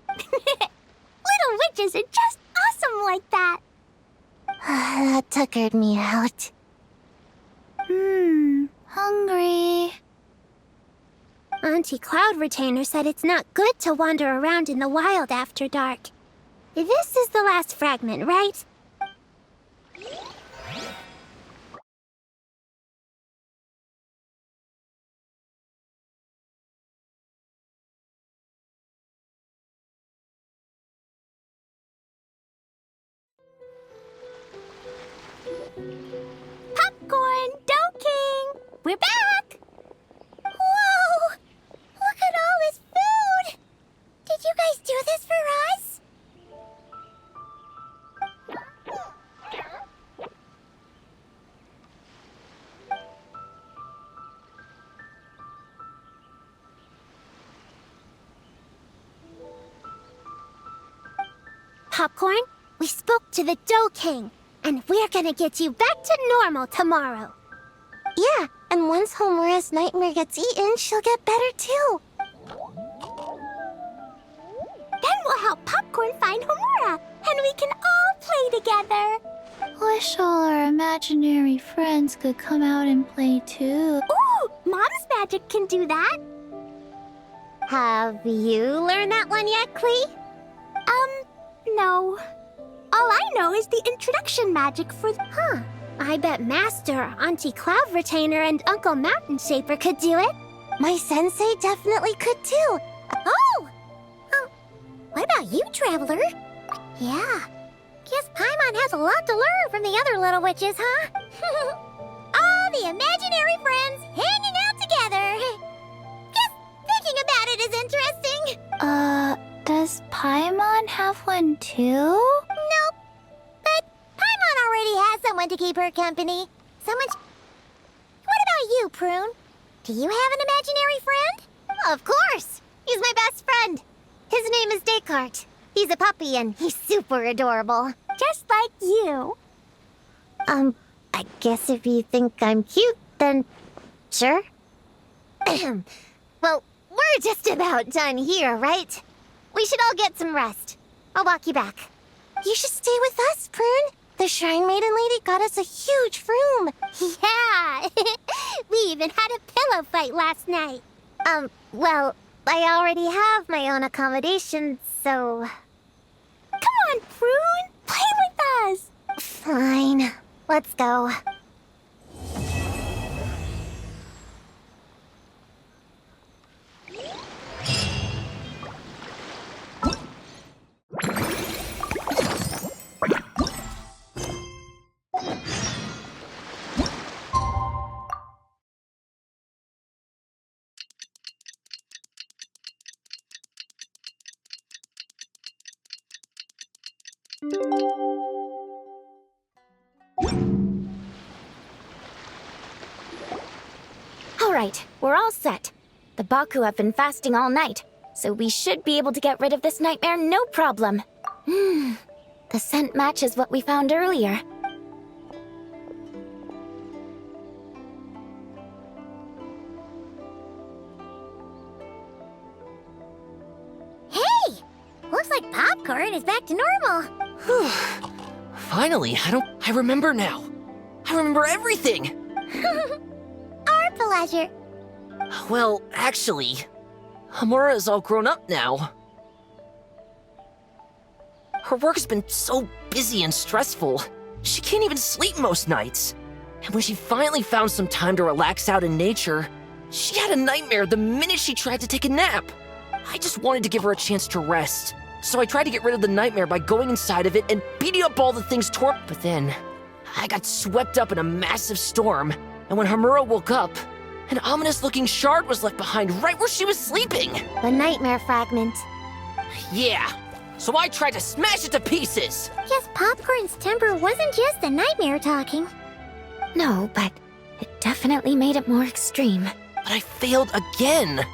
[SPEAKER 5] Little witches are just awesome like that.
[SPEAKER 3] That tuckered me out.
[SPEAKER 6] Hungry.
[SPEAKER 5] Auntie Cloud Retainer said it's not good to wander around in the wild after dark. This is the last fragment, right? Popcorn, Dough King! We're back!
[SPEAKER 3] Whoa! Look at all this food! Did you guys do this for us?
[SPEAKER 5] Popcorn, we spoke to the Dough King, and we're gonna get you back to normal tomorrow.
[SPEAKER 3] Yeah, and once Homura's nightmare gets eaten, she'll get better too.
[SPEAKER 5] Then we'll help Popcorn find Homura, and we can all play together.
[SPEAKER 6] Wish all our imaginary friends could come out and play too.
[SPEAKER 5] Ooh, Mom's magic can do that.
[SPEAKER 3] Have you learned that one yet, Clee?
[SPEAKER 5] No. All I know is the introduction magic for
[SPEAKER 3] Huh.
[SPEAKER 5] I bet Master, Auntie Cloud Retainer, and Uncle Mountain Shaper could do it.
[SPEAKER 3] My sensei definitely could too. Oh! What about you, Traveler? Yeah. Guess Paimon has a lot to learn from the other little witches, huh? All the imaginary friends hanging out together. Just thinking about it is interesting.
[SPEAKER 6] Does Paimon have one too?
[SPEAKER 3] Nope. But Paimon already has someone to keep her company. Someone... What about you, Prune? Do you have an imaginary friend? Of course. He's my best friend. His name is Descartes. He's a puppy and he's super adorable.
[SPEAKER 5] Just like you.
[SPEAKER 3] I guess if you think I'm cute, then... Sure. Well, we're We're just about done here, right? We should all get some rest. I'll walk you back.
[SPEAKER 5] You should stay with us, Prune. The Shrine Maiden lady got us a huge room.
[SPEAKER 3] Yeah! We even had a pillow fight last night. Well, I already have my own accommodation, so...
[SPEAKER 5] Come on, Prune. Play with us.
[SPEAKER 3] Fine. Let's go.
[SPEAKER 1] All right, we're all set. The Baku have been fasting all night, so we should be able to get rid of this nightmare no problem. The scent matches what we found earlier.
[SPEAKER 3] Hey! Looks like popcorn is back to normal.
[SPEAKER 4] Finally, I remember now. I remember everything.
[SPEAKER 3] Our pleasure.
[SPEAKER 4] Well, actually, Hamura is all grown up now. Her work's been so busy and stressful, she can't even sleep most nights. And when she finally found some time to relax out in nature, she had a nightmare the minute she tried to take a nap. I just wanted to give her a chance to rest, so I tried to get rid of the nightmare by going inside of it and beating up all the things But then, I got swept up in a massive storm, and when Hamura woke up, an ominous-looking shard was left behind right where she was sleeping.
[SPEAKER 3] The nightmare fragment.
[SPEAKER 4] Yeah, so I tried to smash it to pieces.
[SPEAKER 5] Guess Popcorn's temper wasn't just the nightmare talking.
[SPEAKER 1] No, but it definitely made it more extreme.
[SPEAKER 4] But I failed again.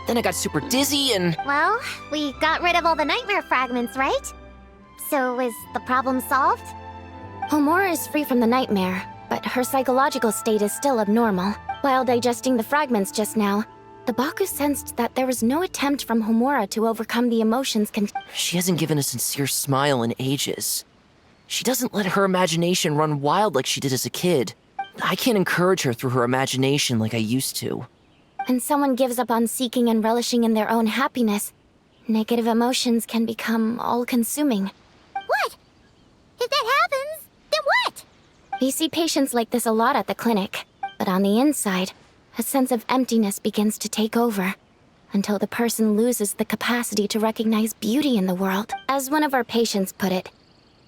[SPEAKER 4] Then I got super dizzy and...
[SPEAKER 3] Well, we got rid of all the nightmare fragments, right? So is the problem solved?
[SPEAKER 1] Homura is free from the nightmare, but her psychological state is still abnormal. While digesting the fragments just now, the Baku sensed that there was no attempt from Homura to overcome the emotions
[SPEAKER 4] She hasn't given a sincere smile in ages. She doesn't let her imagination run wild like she did as a kid. I can't encourage her through her imagination like I used to.
[SPEAKER 1] When someone gives up on seeking and relishing in their own happiness, negative emotions can become all-consuming.
[SPEAKER 5] What? If that happens, then what?
[SPEAKER 1] We see patients like this a lot at the clinic, but on the inside, a sense of emptiness begins to take over, until the person loses the capacity to recognize beauty in the world. As one of our patients put it,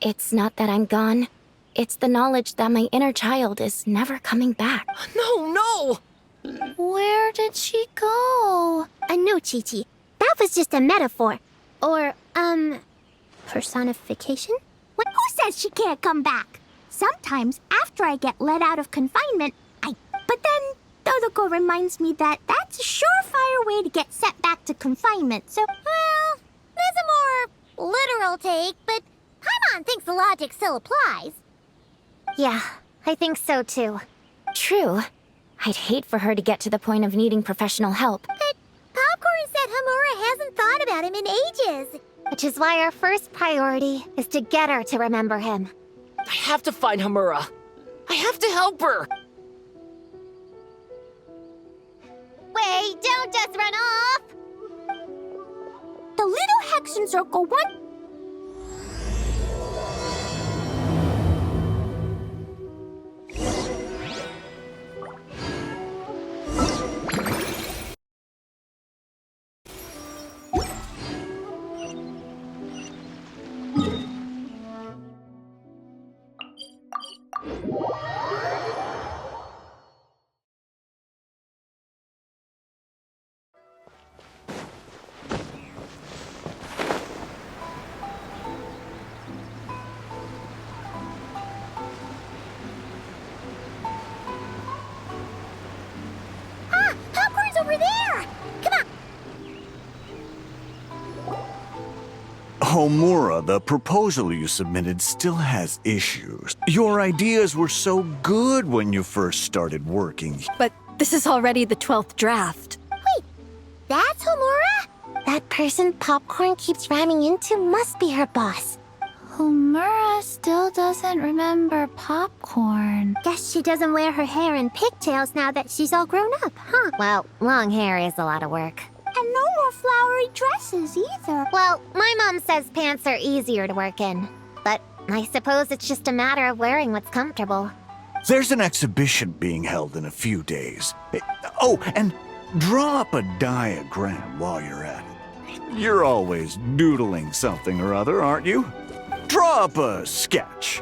[SPEAKER 1] it's not that I'm gone, it's the knowledge that my inner child is never coming back.
[SPEAKER 4] No!
[SPEAKER 6] Where did she go?
[SPEAKER 5] No, Chi-Chi. That was just a metaphor. Or, personification? Who says she can't come back? Sometimes, after I get let out of confinement, But then, Dodoko reminds me that that's a surefire way to get sent back to confinement, so...
[SPEAKER 3] Well, there's a more literal take, but Paimon thinks the logic still applies. Yeah, I think so too.
[SPEAKER 1] True. I'd hate for her to get to the point of needing professional help.
[SPEAKER 3] But Popcorn said Hamura hasn't thought about him in ages. Which is why our first priority is to get her to remember him.
[SPEAKER 4] I have to find Hamura. I have to help her.
[SPEAKER 3] Wait, don't just run off!
[SPEAKER 5] The little Hexen Circle one...
[SPEAKER 3] Popcorn's over there! Come on!
[SPEAKER 8] Homura, the proposal you submitted still has issues. Your ideas were so good when you first started working.
[SPEAKER 2] But this is already the 12th draft.
[SPEAKER 3] That's Homura? That person Popcorn keeps ramming into must be her boss.
[SPEAKER 6] Homura still doesn't remember Popcorn.
[SPEAKER 5] Guess she doesn't wear her hair in pigtails now that she's all grown up, huh?
[SPEAKER 3] Well, long hair is a lot of work.
[SPEAKER 5] And no more flowery dresses either.
[SPEAKER 3] Well, my mom says pants are easier to work in. But I suppose it's just a matter of wearing what's comfortable.
[SPEAKER 8] There's an exhibition being held in a few days. Oh, and draw up a diagram while you're at it. You're always doodling something or other, aren't you? Draw up a sketch.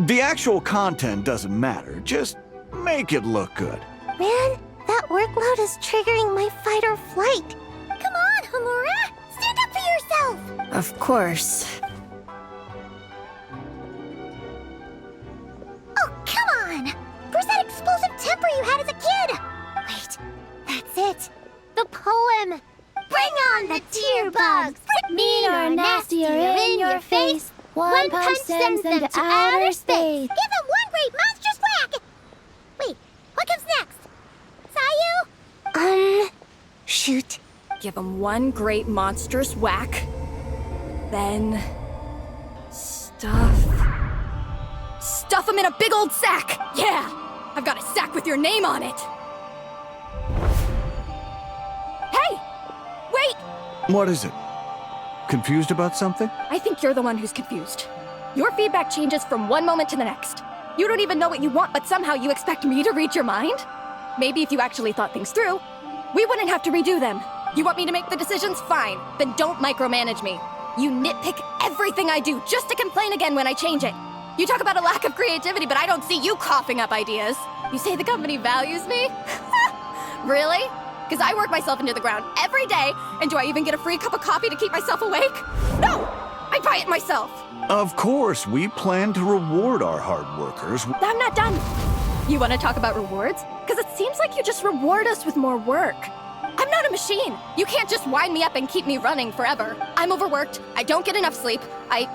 [SPEAKER 8] The actual content doesn't matter, just make it look good.
[SPEAKER 3] Man, that workload is triggering my fight or flight.
[SPEAKER 5] Come on, Homura! Stand up for yourself!
[SPEAKER 2] Of course.
[SPEAKER 5] Oh, come on! Where's that explosive temper you had as a kid?
[SPEAKER 3] Wait, that's it. The poem.
[SPEAKER 5] Bring on the tear bugs!
[SPEAKER 6] Mean or nasty or in your face, one punch sends them to outer space.
[SPEAKER 5] Give them one great monstrous whack! Wait, what comes next? Sayu?
[SPEAKER 3] Shoot.
[SPEAKER 2] Give him one great monstrous whack. Then... Stuff him in a big old sack! Yeah! I've got a sack with your name on it! Hey! Wait!
[SPEAKER 8] What is it? Confused about something?
[SPEAKER 2] I think you're the one who's confused. Your feedback changes from one moment to the next. You don't even know what you want, but somehow you expect me to read your mind? Maybe if you actually thought things through, we wouldn't have to redo them. You want me to make the decisions? Fine. Then don't micromanage me. You nitpick everything I do just to complain again when I change it. You talk about a lack of creativity, but I don't see you coughing up ideas. You say the company values me? Really? Because I work myself into the ground every day, and do I even get a free cup of coffee to keep myself awake? No! I buy it myself!
[SPEAKER 8] Of course, we plan to reward our hard workers.
[SPEAKER 2] I'm not done. You want to talk about rewards? Because it seems like you just reward us with more work. I'm not a machine. You can't just wind me up and keep me running forever. I'm overworked. I don't get enough sleep. I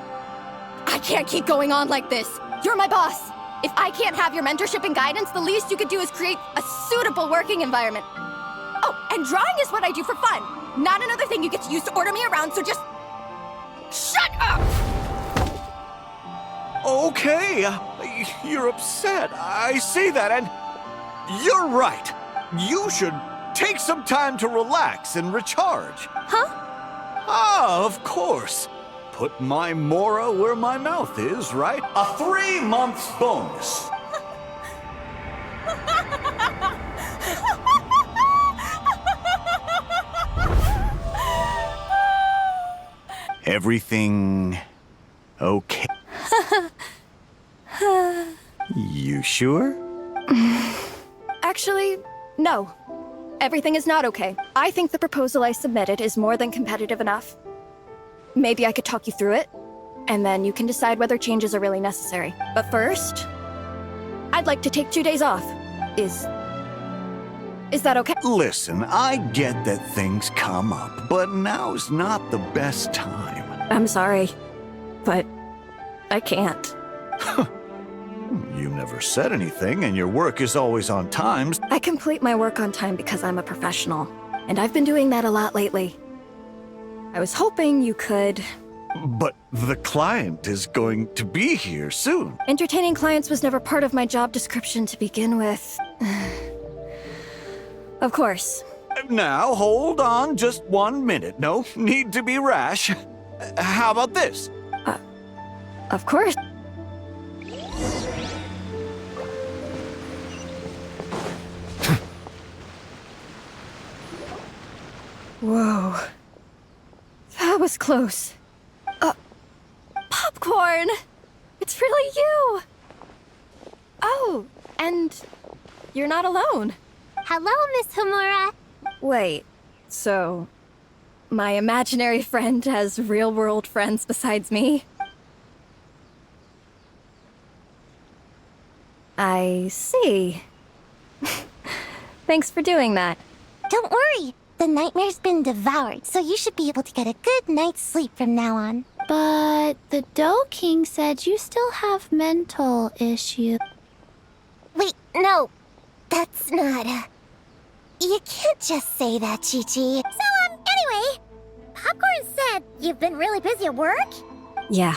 [SPEAKER 2] can't keep going on like this. You're my boss. If I can't have your mentorship and guidance, the least you could do is create a suitable working environment. Oh, and drawing is what I do for fun. Not another thing you get to use to order me around, so just... shut up!
[SPEAKER 8] Okay, you're upset. I see that, and you're right. You should take some time to relax and recharge.
[SPEAKER 2] Huh?
[SPEAKER 8] Ah, of course. Put my Mora where my mouth is, right? A 3-month bonus. Everything okay? You sure?
[SPEAKER 2] Actually, no. Everything is not okay. I think the proposal I submitted is more than competitive enough. Maybe I could talk you through it, and then you can decide whether changes are really necessary. But first, I'd like to take 2 days off. Is that okay?
[SPEAKER 8] Listen, I get that things come up, but now's not the best time.
[SPEAKER 2] I'm sorry, but I can't.
[SPEAKER 8] You never said anything, and your work is always on time.
[SPEAKER 2] I complete my work on time because I'm a professional, and I've been doing that a lot lately. I was hoping you could...
[SPEAKER 8] But the client is going to be here soon.
[SPEAKER 2] Entertaining clients was never part of my job description to begin with. Of course.
[SPEAKER 8] Now, hold on just 1 minute. No need to be rash. How about this?
[SPEAKER 2] Of course. Whoa. That was close. Popcorn! It's really you! Oh, and you're not alone.
[SPEAKER 5] Hello, Miss Homura.
[SPEAKER 2] Wait, so my imaginary friend has real-world friends besides me? I see. Thanks for doing that.
[SPEAKER 3] Don't worry. The nightmare's been devoured, so you should be able to get a good night's sleep from now on.
[SPEAKER 6] But the Dough King said you still have mental issues.
[SPEAKER 3] Wait, no. That's not... You can't just say that, Chi-Chi. So, anyway, Popcorn said you've been really busy at work?
[SPEAKER 2] Yeah.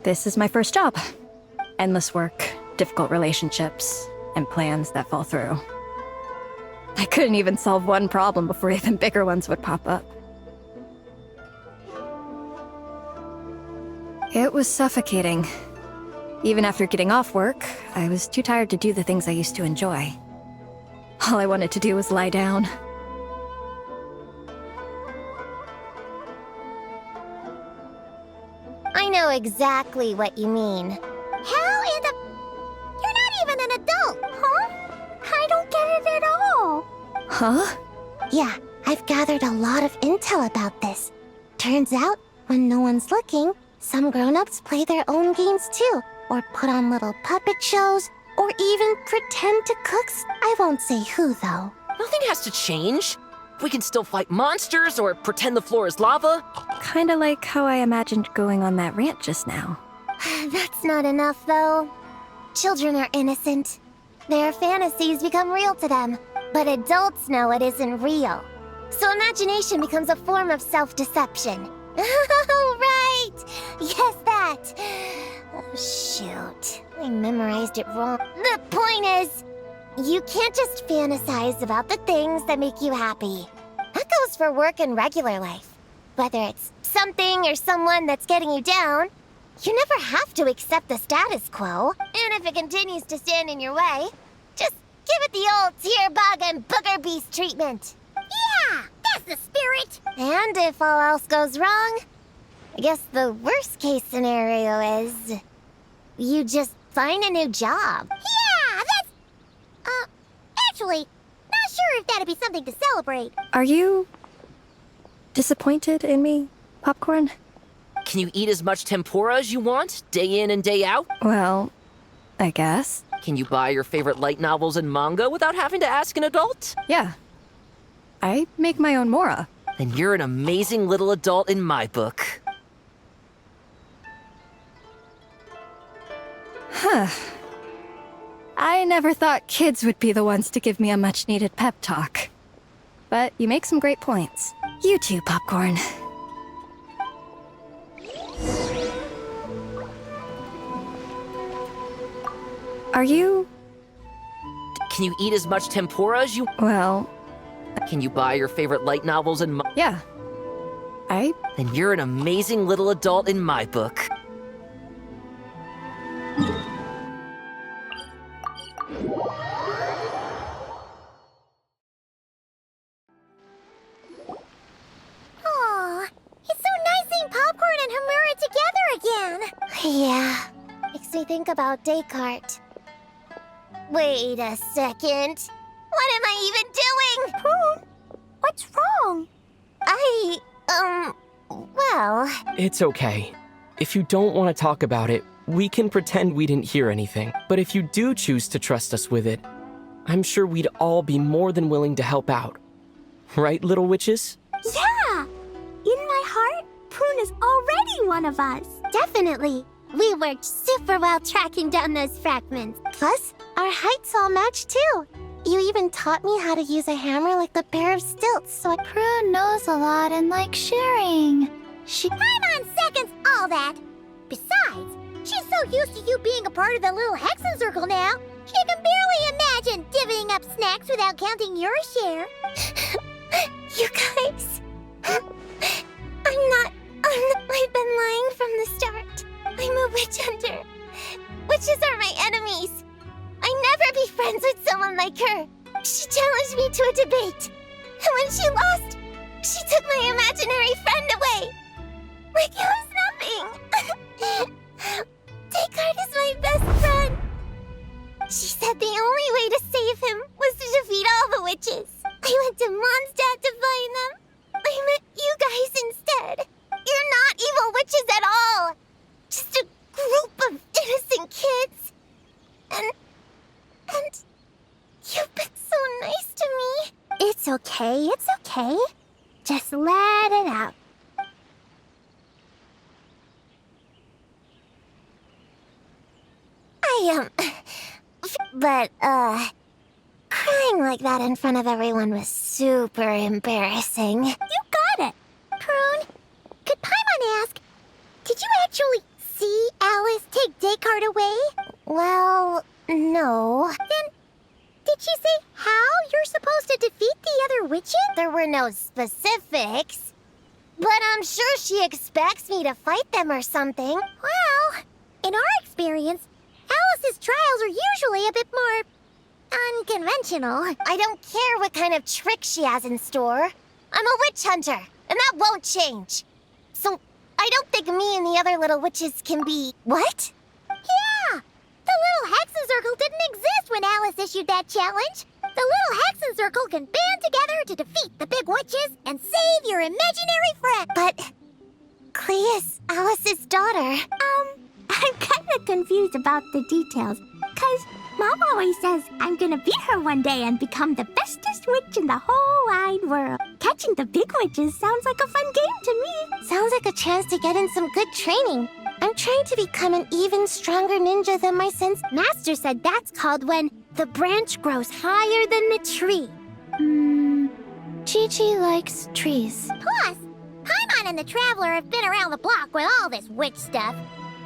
[SPEAKER 2] This is my first job. Endless work, difficult relationships, and plans that fall through. I couldn't even solve one problem before even bigger ones would pop up. It was suffocating. Even after getting off work, I was too tired to do the things I used to enjoy. All I wanted to do was lie down.
[SPEAKER 3] I know exactly what you mean. How in the... You're not even an adult, huh? I don't get it at all.
[SPEAKER 2] Huh?
[SPEAKER 3] Yeah, I've gathered a lot of intel about this. Turns out, when no one's looking, some grown-ups play their own games too, or put on little puppet shows, or even pretend to cook. I won't say who, though.
[SPEAKER 4] Nothing has to change. We can still fight monsters or pretend the floor is lava.
[SPEAKER 2] Kinda like how I imagined going on that rant just now.
[SPEAKER 3] That's not enough, though. Children are innocent. Their fantasies become real to them, but adults know it isn't real. So imagination becomes a form of self-deception. Oh, right! Yes, that! Oh, shoot. I memorized it wrong. The point is, you can't just fantasize about the things that make you happy. That goes for work and regular life. Whether it's something or someone that's getting you down, you never have to accept the status quo. And if it continues to stand in your way, just give it the old tear bug and booger beast treatment.
[SPEAKER 5] Yeah, that's the spirit.
[SPEAKER 3] And if all else goes wrong, I guess the worst case scenario is you just find a new job.
[SPEAKER 5] Yeah, that's... actually, not sure if that'd be something to celebrate.
[SPEAKER 2] Are you disappointed in me, Popcorn?
[SPEAKER 4] Can you eat as much tempura as you want, day in and day out?
[SPEAKER 2] Well, I guess.
[SPEAKER 4] Can you buy your favorite light novels and manga without having to ask an adult?
[SPEAKER 2] Yeah. I make my own mora.
[SPEAKER 4] Then you're an amazing little adult in my book.
[SPEAKER 2] Huh. I never thought kids would be the ones to give me a much-needed pep talk. But you make some great points. You too, Popcorn. Are you...
[SPEAKER 4] Can you eat as much tempura as you...
[SPEAKER 2] Well,
[SPEAKER 4] Can you buy your favorite light novels and
[SPEAKER 2] yeah.
[SPEAKER 4] Then you're an amazing little adult in my book.
[SPEAKER 5] Aw, it's so nice seeing Popcorn and Hamura together again.
[SPEAKER 3] Yeah, makes me think about Descartes. Wait a second. What am I even doing?
[SPEAKER 5] Prune, what's wrong?
[SPEAKER 3] Well...
[SPEAKER 9] It's okay. If you don't want to talk about it, we can pretend we didn't hear anything. But if you do choose to trust us with it, I'm sure we'd all be more than willing to help out. Right, little witches?
[SPEAKER 5] Yeah! In my heart, Prune is already one of us.
[SPEAKER 3] Definitely. We worked super well tracking down those fragments. Plus, our heights all match too. You even taught me how to use a hammer like the pair of stilts, so I...
[SPEAKER 6] Prune knows a lot and likes sharing. She...
[SPEAKER 5] Time on seconds, all that. Besides, she's so used to you being a part of the little Hexen Circle now, she can barely imagine divvying up snacks without counting your share.
[SPEAKER 3] You guys... I've been lying from the start. I'm a witch hunter. Witches are my enemies. I'd never be friends with someone like her. She challenged me to a debate. And when she lost, she took my imaginary friend away. Like it was nothing. Descartes is my best friend. She said the only way to save him was to defeat all the witches. I went to Mondstadt to find them. I met you guys instead. You're not evil witches at all. Just a group of innocent kids. And you've been so nice to me.
[SPEAKER 5] It's okay, it's okay. Just let it out.
[SPEAKER 3] But, crying Acting like that in front of everyone was super embarrassing.
[SPEAKER 5] You got it.
[SPEAKER 3] Prune, could Paimon ask, did you actually see Alice take Descartes away? Well, no. Then, did she say how you're supposed to defeat the other witches? There were no specifics. But I'm sure she expects me to fight them or something. Well, in our experience, Alice's trials are usually a bit more unconventional. I don't care what kind of trick she has in store. I'm a witch hunter, and that won't change. So, I don't think me and the other little witches can be... What? Yeah! The little Hexen Circle didn't exist when Alice issued that challenge. The little Hexen Circle can band together to defeat the big witches and save your imaginary friend. But... Clea's Alice's daughter.
[SPEAKER 5] I'm kind of confused about the details. 'Cause Mom always says I'm gonna beat her one day and become the bestest witch in the whole wide world. Catching the big witches sounds like a fun game to me.
[SPEAKER 3] Sounds like a chance to get in some good training. I'm trying to become an even stronger ninja than my sense master said that's called when the branch grows higher than the tree.
[SPEAKER 6] Chi-Chi likes trees.
[SPEAKER 3] Plus, Paimon and the Traveler have been around the block with all this witch stuff.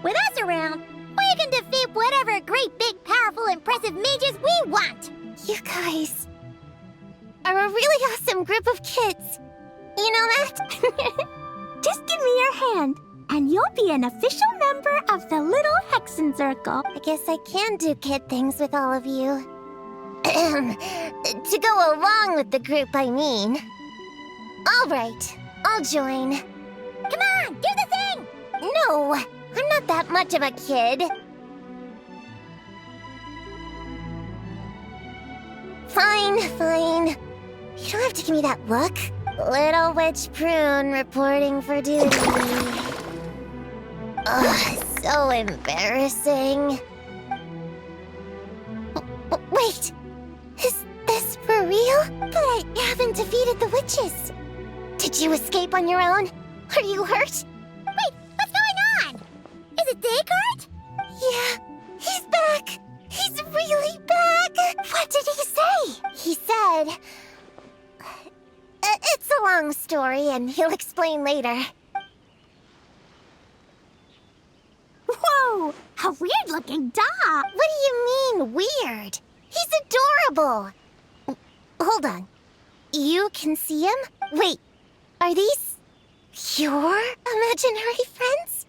[SPEAKER 3] With us around, we can defeat whatever great, big, powerful, impressive mages we want. You guys are a really awesome group of kids. You know that?
[SPEAKER 5] Just give me your hand, and you'll be an official member of the Little Hexen Circle.
[SPEAKER 3] I guess I can do kid things with all of you. To go along with the group, I mean. All right, I'll join. Come on, do the thing! No, I'm not that much of a kid. Fine, fine. You don't have to give me that look. Little Witch Prune reporting for duty. Ugh, so embarrassing. Wait, is this for real? But I haven't defeated the witches. Did you escape on your own? Are you hurt? Wait, what's going on? Is it Descartes? Yeah, he's back. He's really back. What did he say? He said... It's a long story, and he'll explain later.
[SPEAKER 5] Whoa! A weird-looking dog!
[SPEAKER 3] What do you mean, weird? He's adorable! Hold on. You can see him? Wait, are these your imaginary friends?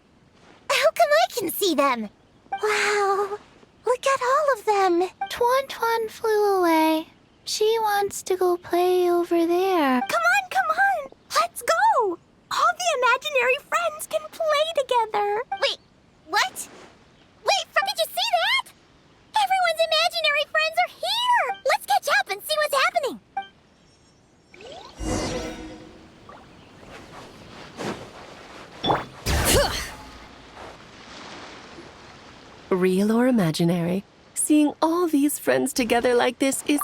[SPEAKER 3] How come I can see them? Wow, look at all of them.
[SPEAKER 6] Tuan flew away. She wants to go play over there.
[SPEAKER 5] Come on! Let's go! All the imaginary friends can play together!
[SPEAKER 3] Wait, what? Wait, did you see that? Everyone's imaginary friends are here! Let's catch up and see what's happening!
[SPEAKER 10] Real or imaginary, seeing all these friends together like this is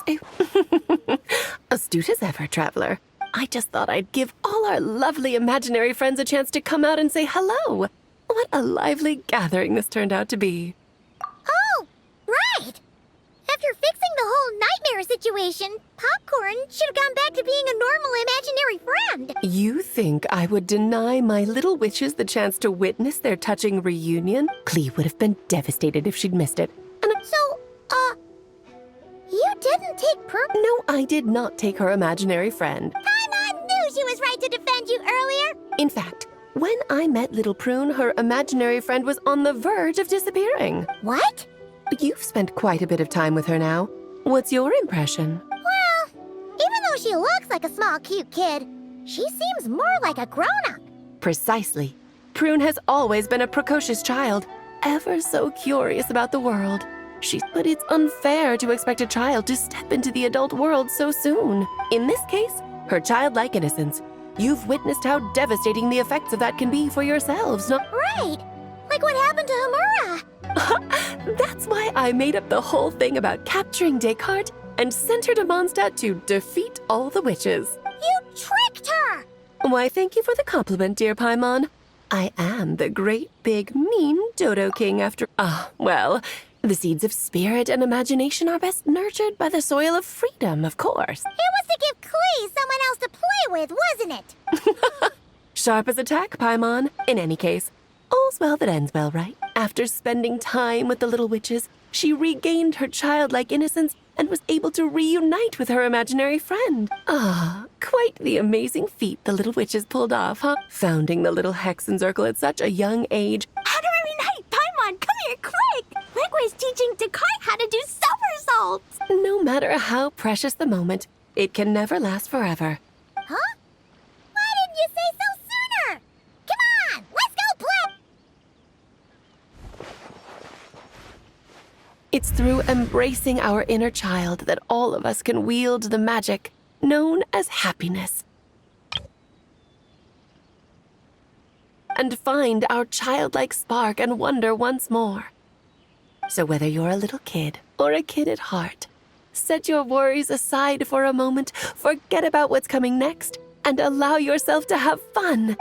[SPEAKER 10] astute as ever, Traveler. I just thought I'd give all our lovely imaginary friends a chance to come out and say hello. What a lively gathering this turned out to be.
[SPEAKER 3] Oh, right! After fixing the whole nightmare situation, Popcorn should have gone back to being a normal imaginary friend.
[SPEAKER 10] You think I would deny my little witches the chance to witness their touching reunion? Clee would have been devastated if she'd missed it.
[SPEAKER 3] So, you didn't take
[SPEAKER 10] No, I did not take her imaginary friend.
[SPEAKER 3] Paimon knew she was right to defend you earlier.
[SPEAKER 10] In fact, when I met Little Prune, her imaginary friend was on the verge of disappearing.
[SPEAKER 3] What?
[SPEAKER 10] You've spent quite a bit of time with her now. What's your impression?
[SPEAKER 3] Well, even though she looks like a small, cute kid, she seems more like a grown-up.
[SPEAKER 10] Precisely. Prune has always been a precocious child, ever so curious about the world. But it's unfair to expect a child to step into the adult world so soon. In this case, her childlike innocence. You've witnessed how devastating the effects of that can be for yourselves, not...
[SPEAKER 3] Right. Like what happened to Hamura.
[SPEAKER 10] That's why I made up the whole thing about capturing Descartes and sent her to Mondstadt to defeat all the witches.
[SPEAKER 3] You tricked her!
[SPEAKER 10] Why, thank you for the compliment, dear Paimon. I am the great, big, mean Dodo King after... well, The seeds of spirit and imagination are best nurtured by the soil of freedom, of course.
[SPEAKER 3] It was to give Clee someone else to play with, wasn't it?
[SPEAKER 10] Sharp as a tack, Paimon. In any case, all's well that ends well, right? After spending time with the little witches, she regained her childlike innocence and was able to reunite with her imaginary friend. Ah, quite the amazing feat the little witches pulled off, huh? Founding the little Hexen Circle at such a young age.
[SPEAKER 5] How do we reunite? Paimon, come here, quick! Wigway's teaching Dakai how to do somersaults!
[SPEAKER 10] No matter how precious the moment, it can never last forever.
[SPEAKER 3] Huh? Why didn't you say so sooner? Come on, let's go play!
[SPEAKER 10] It's through embracing our inner child that all of us can wield the magic known as happiness. And find our childlike spark and wonder once more. So whether you're a little kid or a kid at heart, set your worries aside for a moment, forget about what's coming next, and allow yourself to have fun.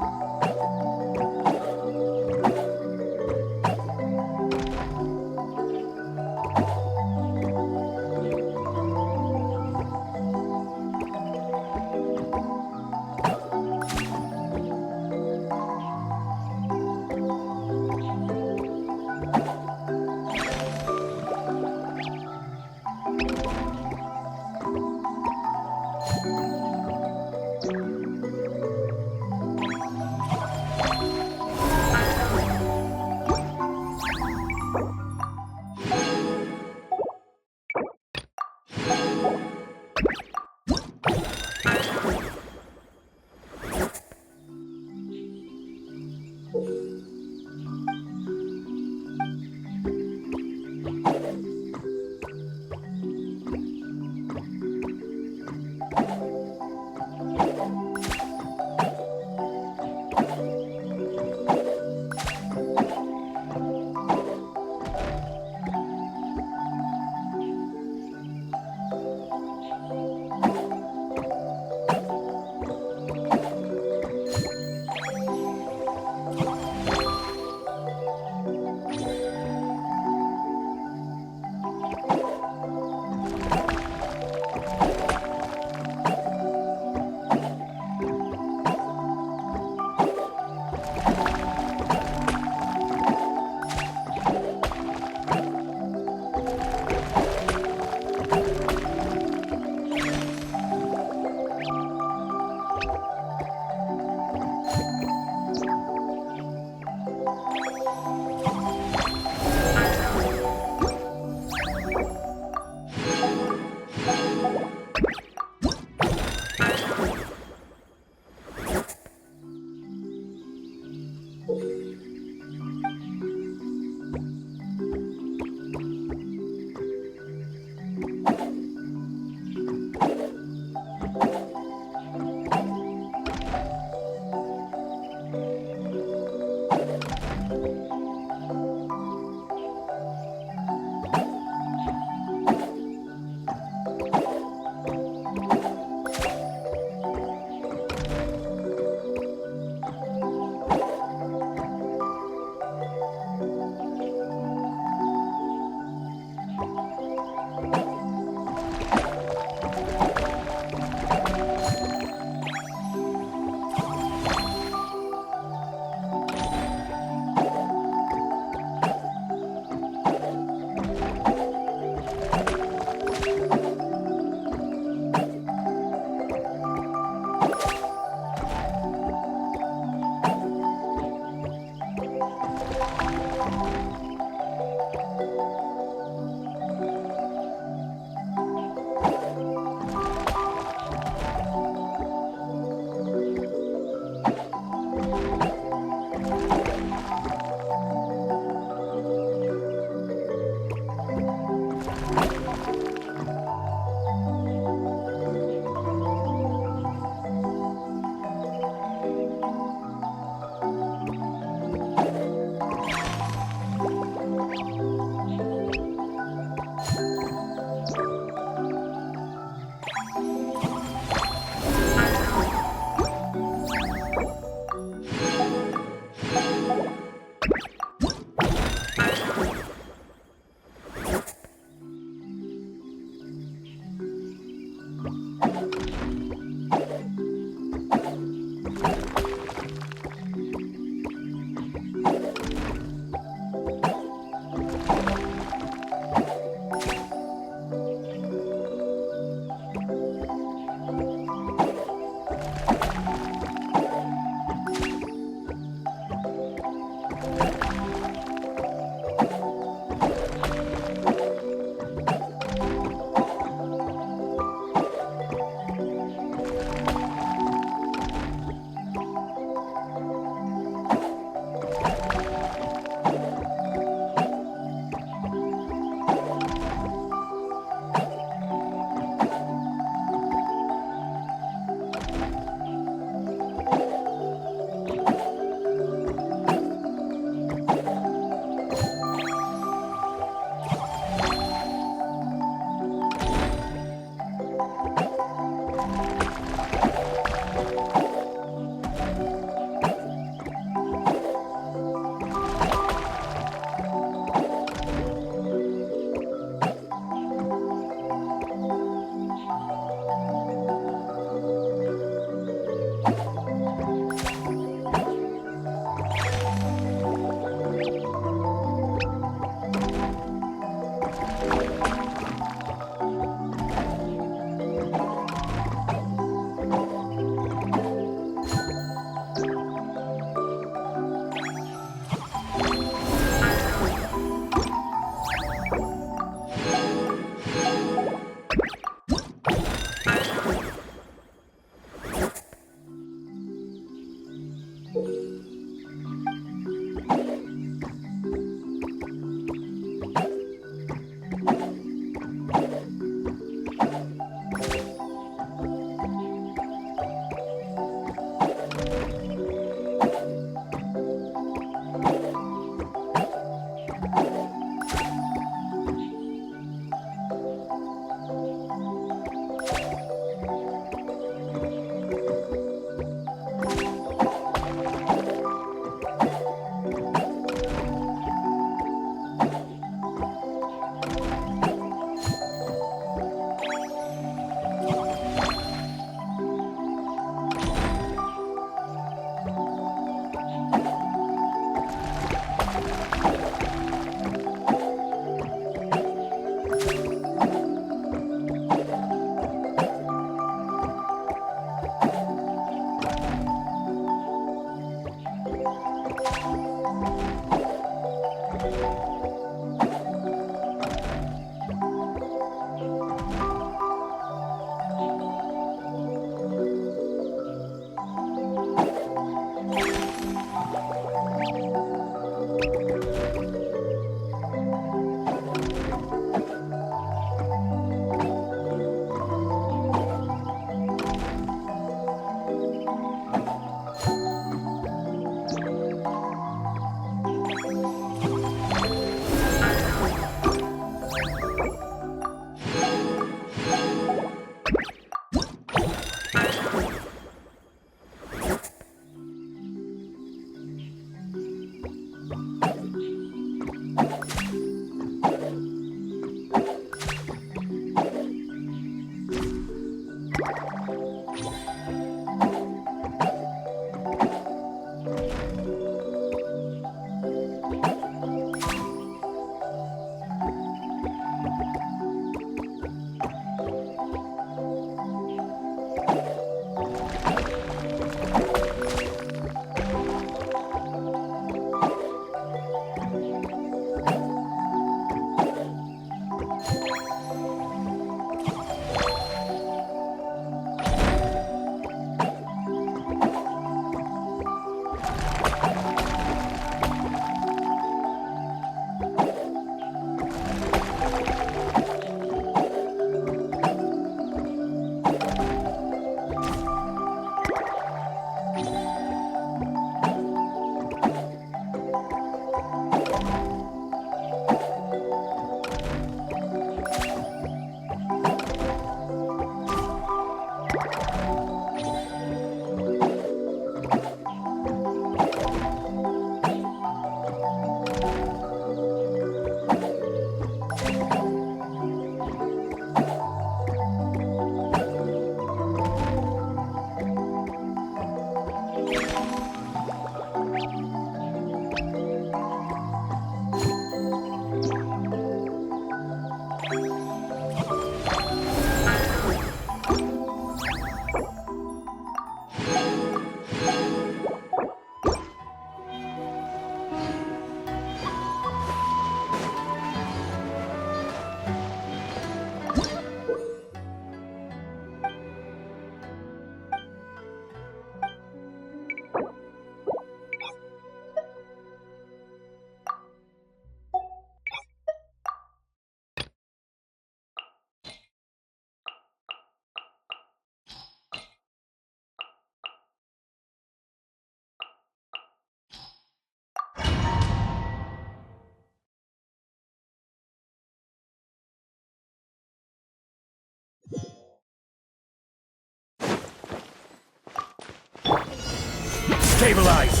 [SPEAKER 11] Stabilize!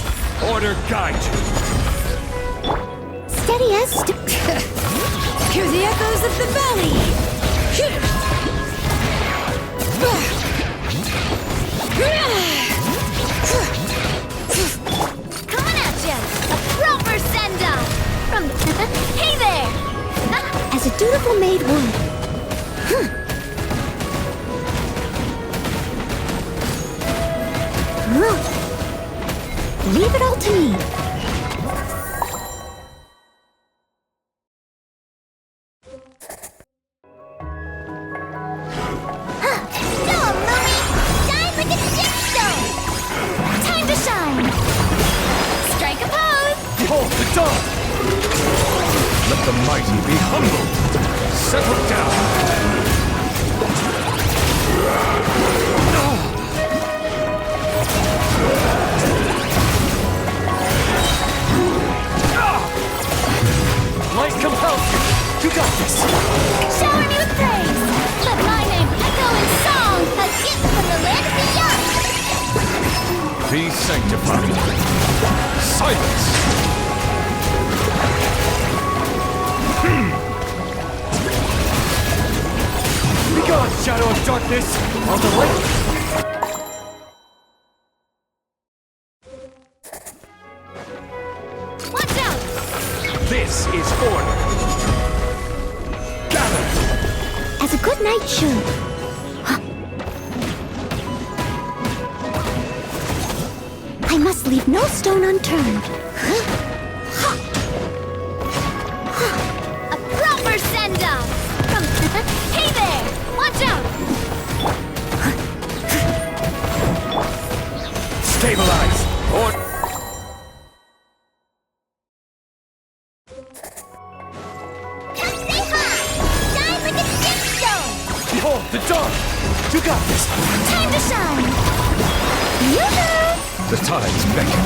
[SPEAKER 11] Order guide you!
[SPEAKER 5] Steady as
[SPEAKER 2] Hear the echoes of the valley!
[SPEAKER 3] Coming at ya! A proper send-off! From Hey there!
[SPEAKER 5] as a dutiful maid would. Leave it all to me.
[SPEAKER 3] Go, Moomy! Shine like a gemstone! Time to shine! Strike a pose!
[SPEAKER 11] Behold the dawn! Let the mighty be humbled! Settle down! Light compels you! You got this!
[SPEAKER 3] Shower me with praise! Let my name echo in song! A gift from the land beyond!
[SPEAKER 11] Be sanctified! Silence! Begone, shadow of darkness! On the light!
[SPEAKER 3] Watch out!
[SPEAKER 11] This is order! Gather!
[SPEAKER 5] As a good knight should. I must leave no stone unturned.
[SPEAKER 3] A proper send-off! From Hey there! Watch out!
[SPEAKER 11] Stabilize! Or
[SPEAKER 3] Come say hi! Shine like a gemstone!
[SPEAKER 11] behold the dawn! You got this!
[SPEAKER 3] Time to shine! Yoo-hoo!
[SPEAKER 11] The tides beckon.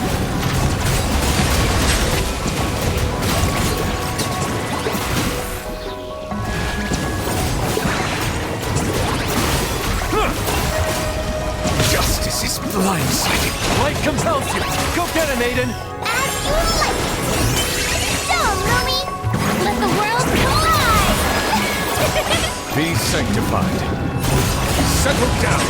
[SPEAKER 11] Justice is blindsided. Light compels you. Go get it, maiden.
[SPEAKER 3] As you like! Go, Moomy! Let the world collide!
[SPEAKER 11] Be sanctified. Settle down.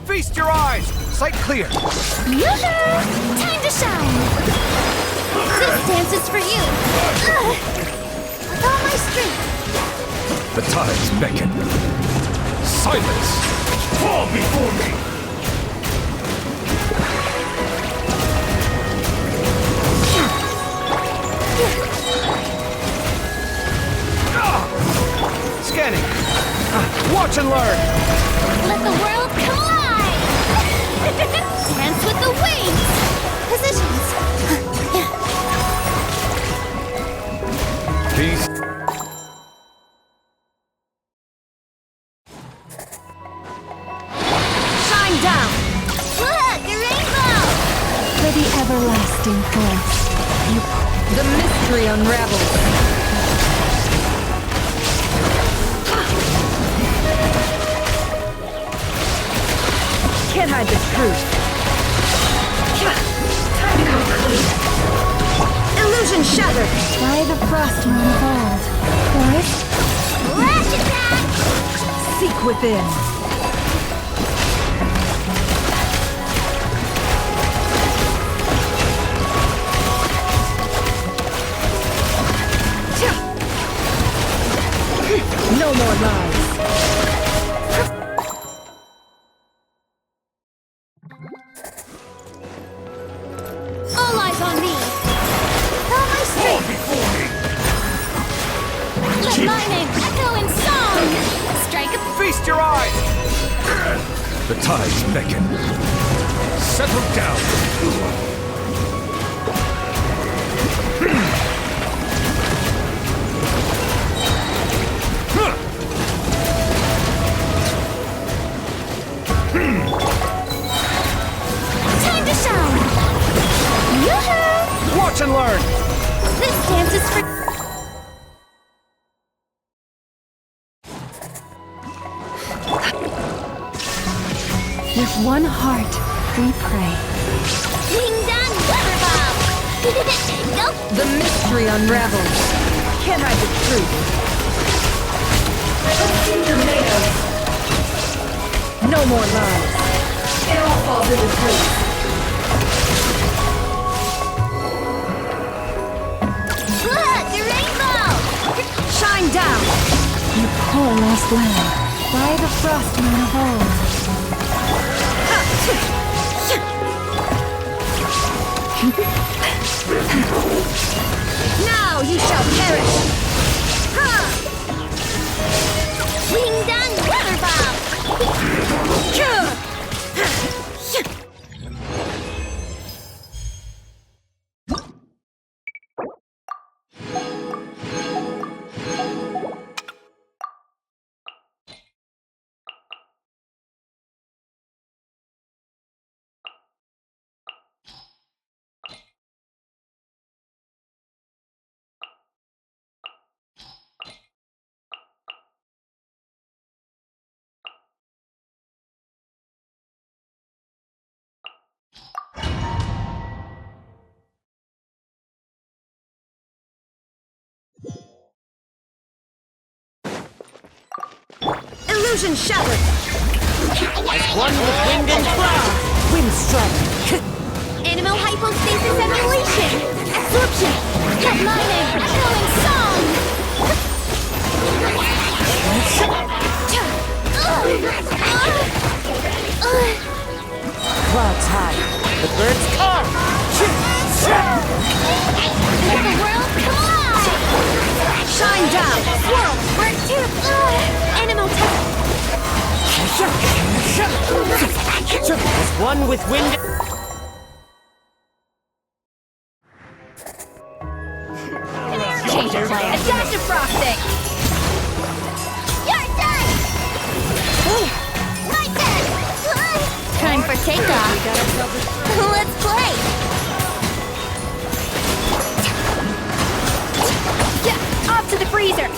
[SPEAKER 11] Feast your eyes! Sight clear!
[SPEAKER 3] Yoo-hoo! Time to shine! This dance is for you! With all my strength!
[SPEAKER 11] The tides beckon. Silence! Fall before me! Scanning! Watch and learn!
[SPEAKER 3] Let the world collide! Dance with the wings! Positions!
[SPEAKER 11] Peace.
[SPEAKER 2] Shine down!
[SPEAKER 3] Look, a rainbow!
[SPEAKER 2] For the everlasting forest. The mystery unravels. Can't hide the truth. Time to go clean. Illusion shattered. By the frostmoon of old. Forest,
[SPEAKER 3] Lash attack!
[SPEAKER 2] seek within. more lies. All eyes on me. Follow my strength. Let my name echo in song. Strike a
[SPEAKER 11] Feast your eyes! The tides beckon. Settle down.
[SPEAKER 2] time to shine. Yoo-hoo!
[SPEAKER 11] Watch and learn!
[SPEAKER 2] This dance is for. With one heart, we pray.
[SPEAKER 3] Ding dong, weather bomb! Nope.
[SPEAKER 2] The mystery unravels. Can't hide the truth. No more lies. It all falls into place.
[SPEAKER 3] Look, the rainbow!
[SPEAKER 2] Shine down! You poor lost lamb. By the frost moon of old. Now you shall perish!
[SPEAKER 3] Ding dong, weather bomb!
[SPEAKER 2] Illusion shattered! As one with wind and cloud! Wind strike!
[SPEAKER 3] Animal hypostasis emulation! Absorption! Cut mining! Echoing song!
[SPEAKER 2] Clouds high, the birds come!
[SPEAKER 3] The world collide!
[SPEAKER 2] Shine down!
[SPEAKER 3] World, work too! Animal
[SPEAKER 2] As one with wind. Change of plan. Adaptive frosting.
[SPEAKER 3] You're done! My turn! Time for takeoff. Let's play!
[SPEAKER 2] Yeah, off to the freezer.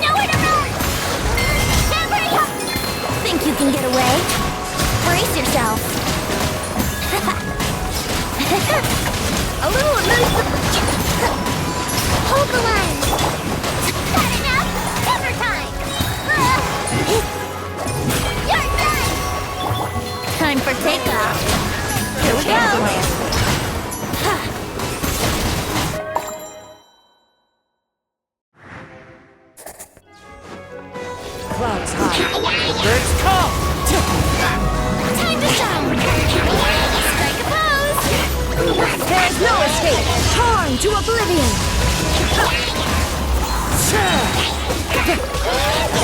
[SPEAKER 3] Nowhere to run! Think you can get away? Brace yourself. A little elusive. Hold the line. Got enough? Cover time. You're done. Time for takeoff. Here we go.
[SPEAKER 2] Clouds high, the birds come.
[SPEAKER 3] Time to shine. Strike a pose.
[SPEAKER 2] There's no escape. Torn to oblivion.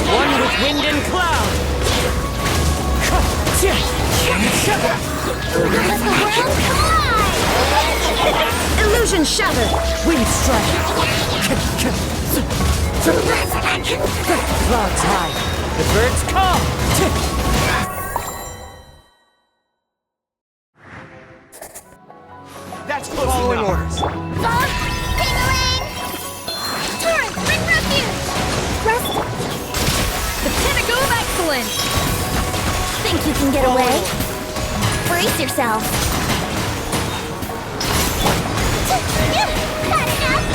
[SPEAKER 2] One with wind and cloud.
[SPEAKER 3] Let the world collide.
[SPEAKER 2] Illusion shattered. Wind strike. Clouds high. The birds come.
[SPEAKER 7] That's following orders.
[SPEAKER 3] Fog, ding-a-ling. Torrent, bring refuge.
[SPEAKER 2] Rest. The pinnacle of excellence.
[SPEAKER 3] Think you can get away? Brace yourself. Got enough?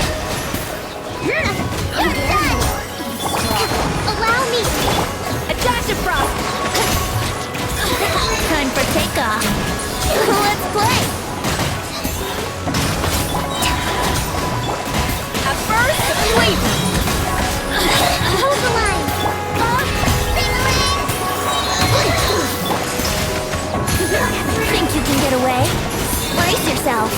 [SPEAKER 3] You're done! Allow me!
[SPEAKER 2] A dash of frost.
[SPEAKER 3] Time for takeoff. Let's play! your way. Brace yourself.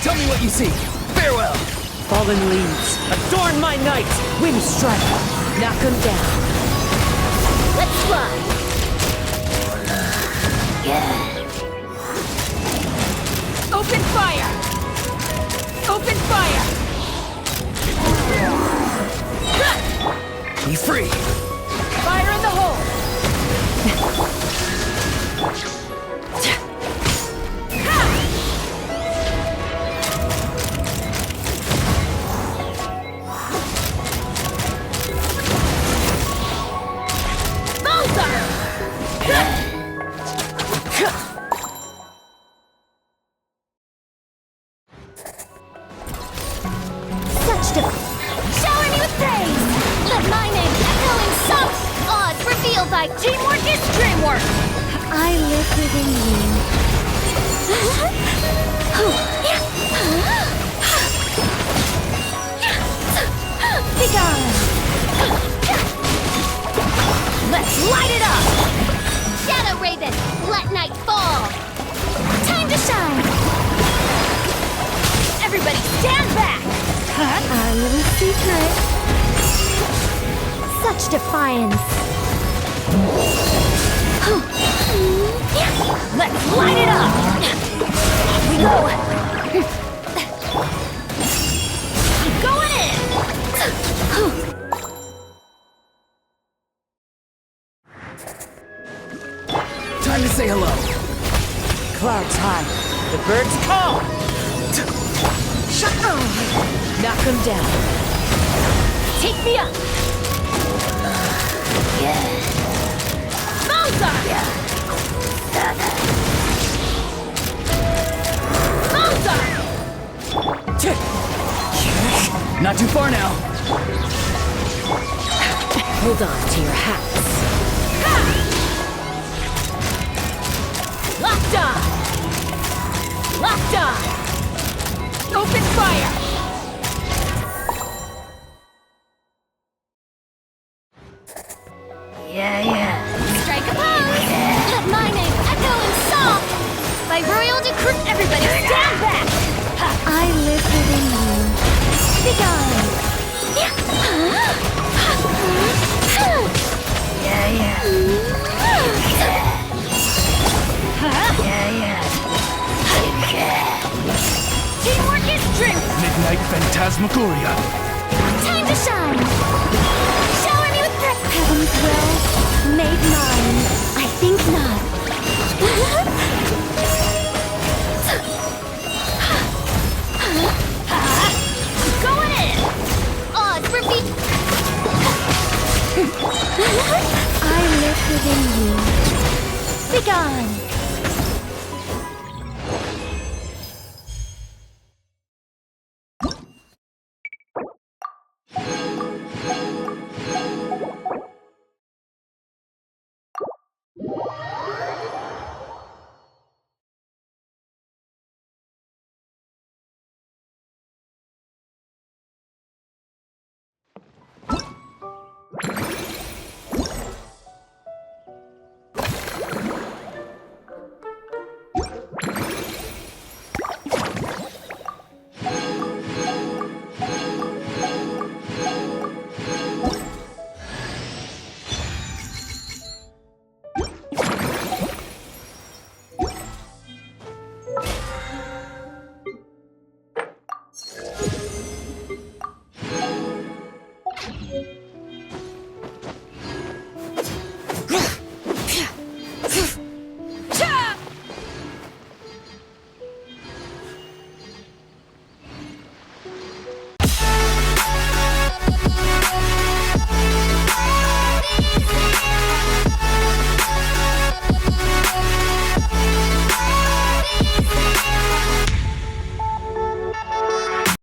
[SPEAKER 4] Tell me what you see. Farewell.
[SPEAKER 12] Fallen leaves, adorn my night! Wind strike, knock them down.
[SPEAKER 3] Let's fly.
[SPEAKER 2] Open fire! Open fire!
[SPEAKER 4] Be free.
[SPEAKER 2] Fire in the hole!
[SPEAKER 3] Shower me with praise! Let my name echo in song! Odds revealed thy teamwork is dreamwork! I live within you. Begone! Let's light it up! Shadow Raven, let night fall! Time to shine! Everybody stand back! Our little secret. Such defiance. Let's light it up! Off we go! I'm going in!
[SPEAKER 4] Time to say hello.
[SPEAKER 12] Clouds high, the birds call!
[SPEAKER 3] Shut up!
[SPEAKER 12] Knock them down.
[SPEAKER 3] Take me up! Mozart! Mozart!
[SPEAKER 4] Not too far now.
[SPEAKER 12] Hold on to your hats.
[SPEAKER 2] Locked on! Locked on! Open fire!
[SPEAKER 3] Strike a pose! Let my name echo in song! By royal decree, everybody stand back! I live within you. Begone! Teamwork is dream!
[SPEAKER 11] Midnight Phantasmagoria.
[SPEAKER 3] Time to shine! Shower me with heaven's will, made mine. I think not. Going in! Odds repeat! I live within you. Begone!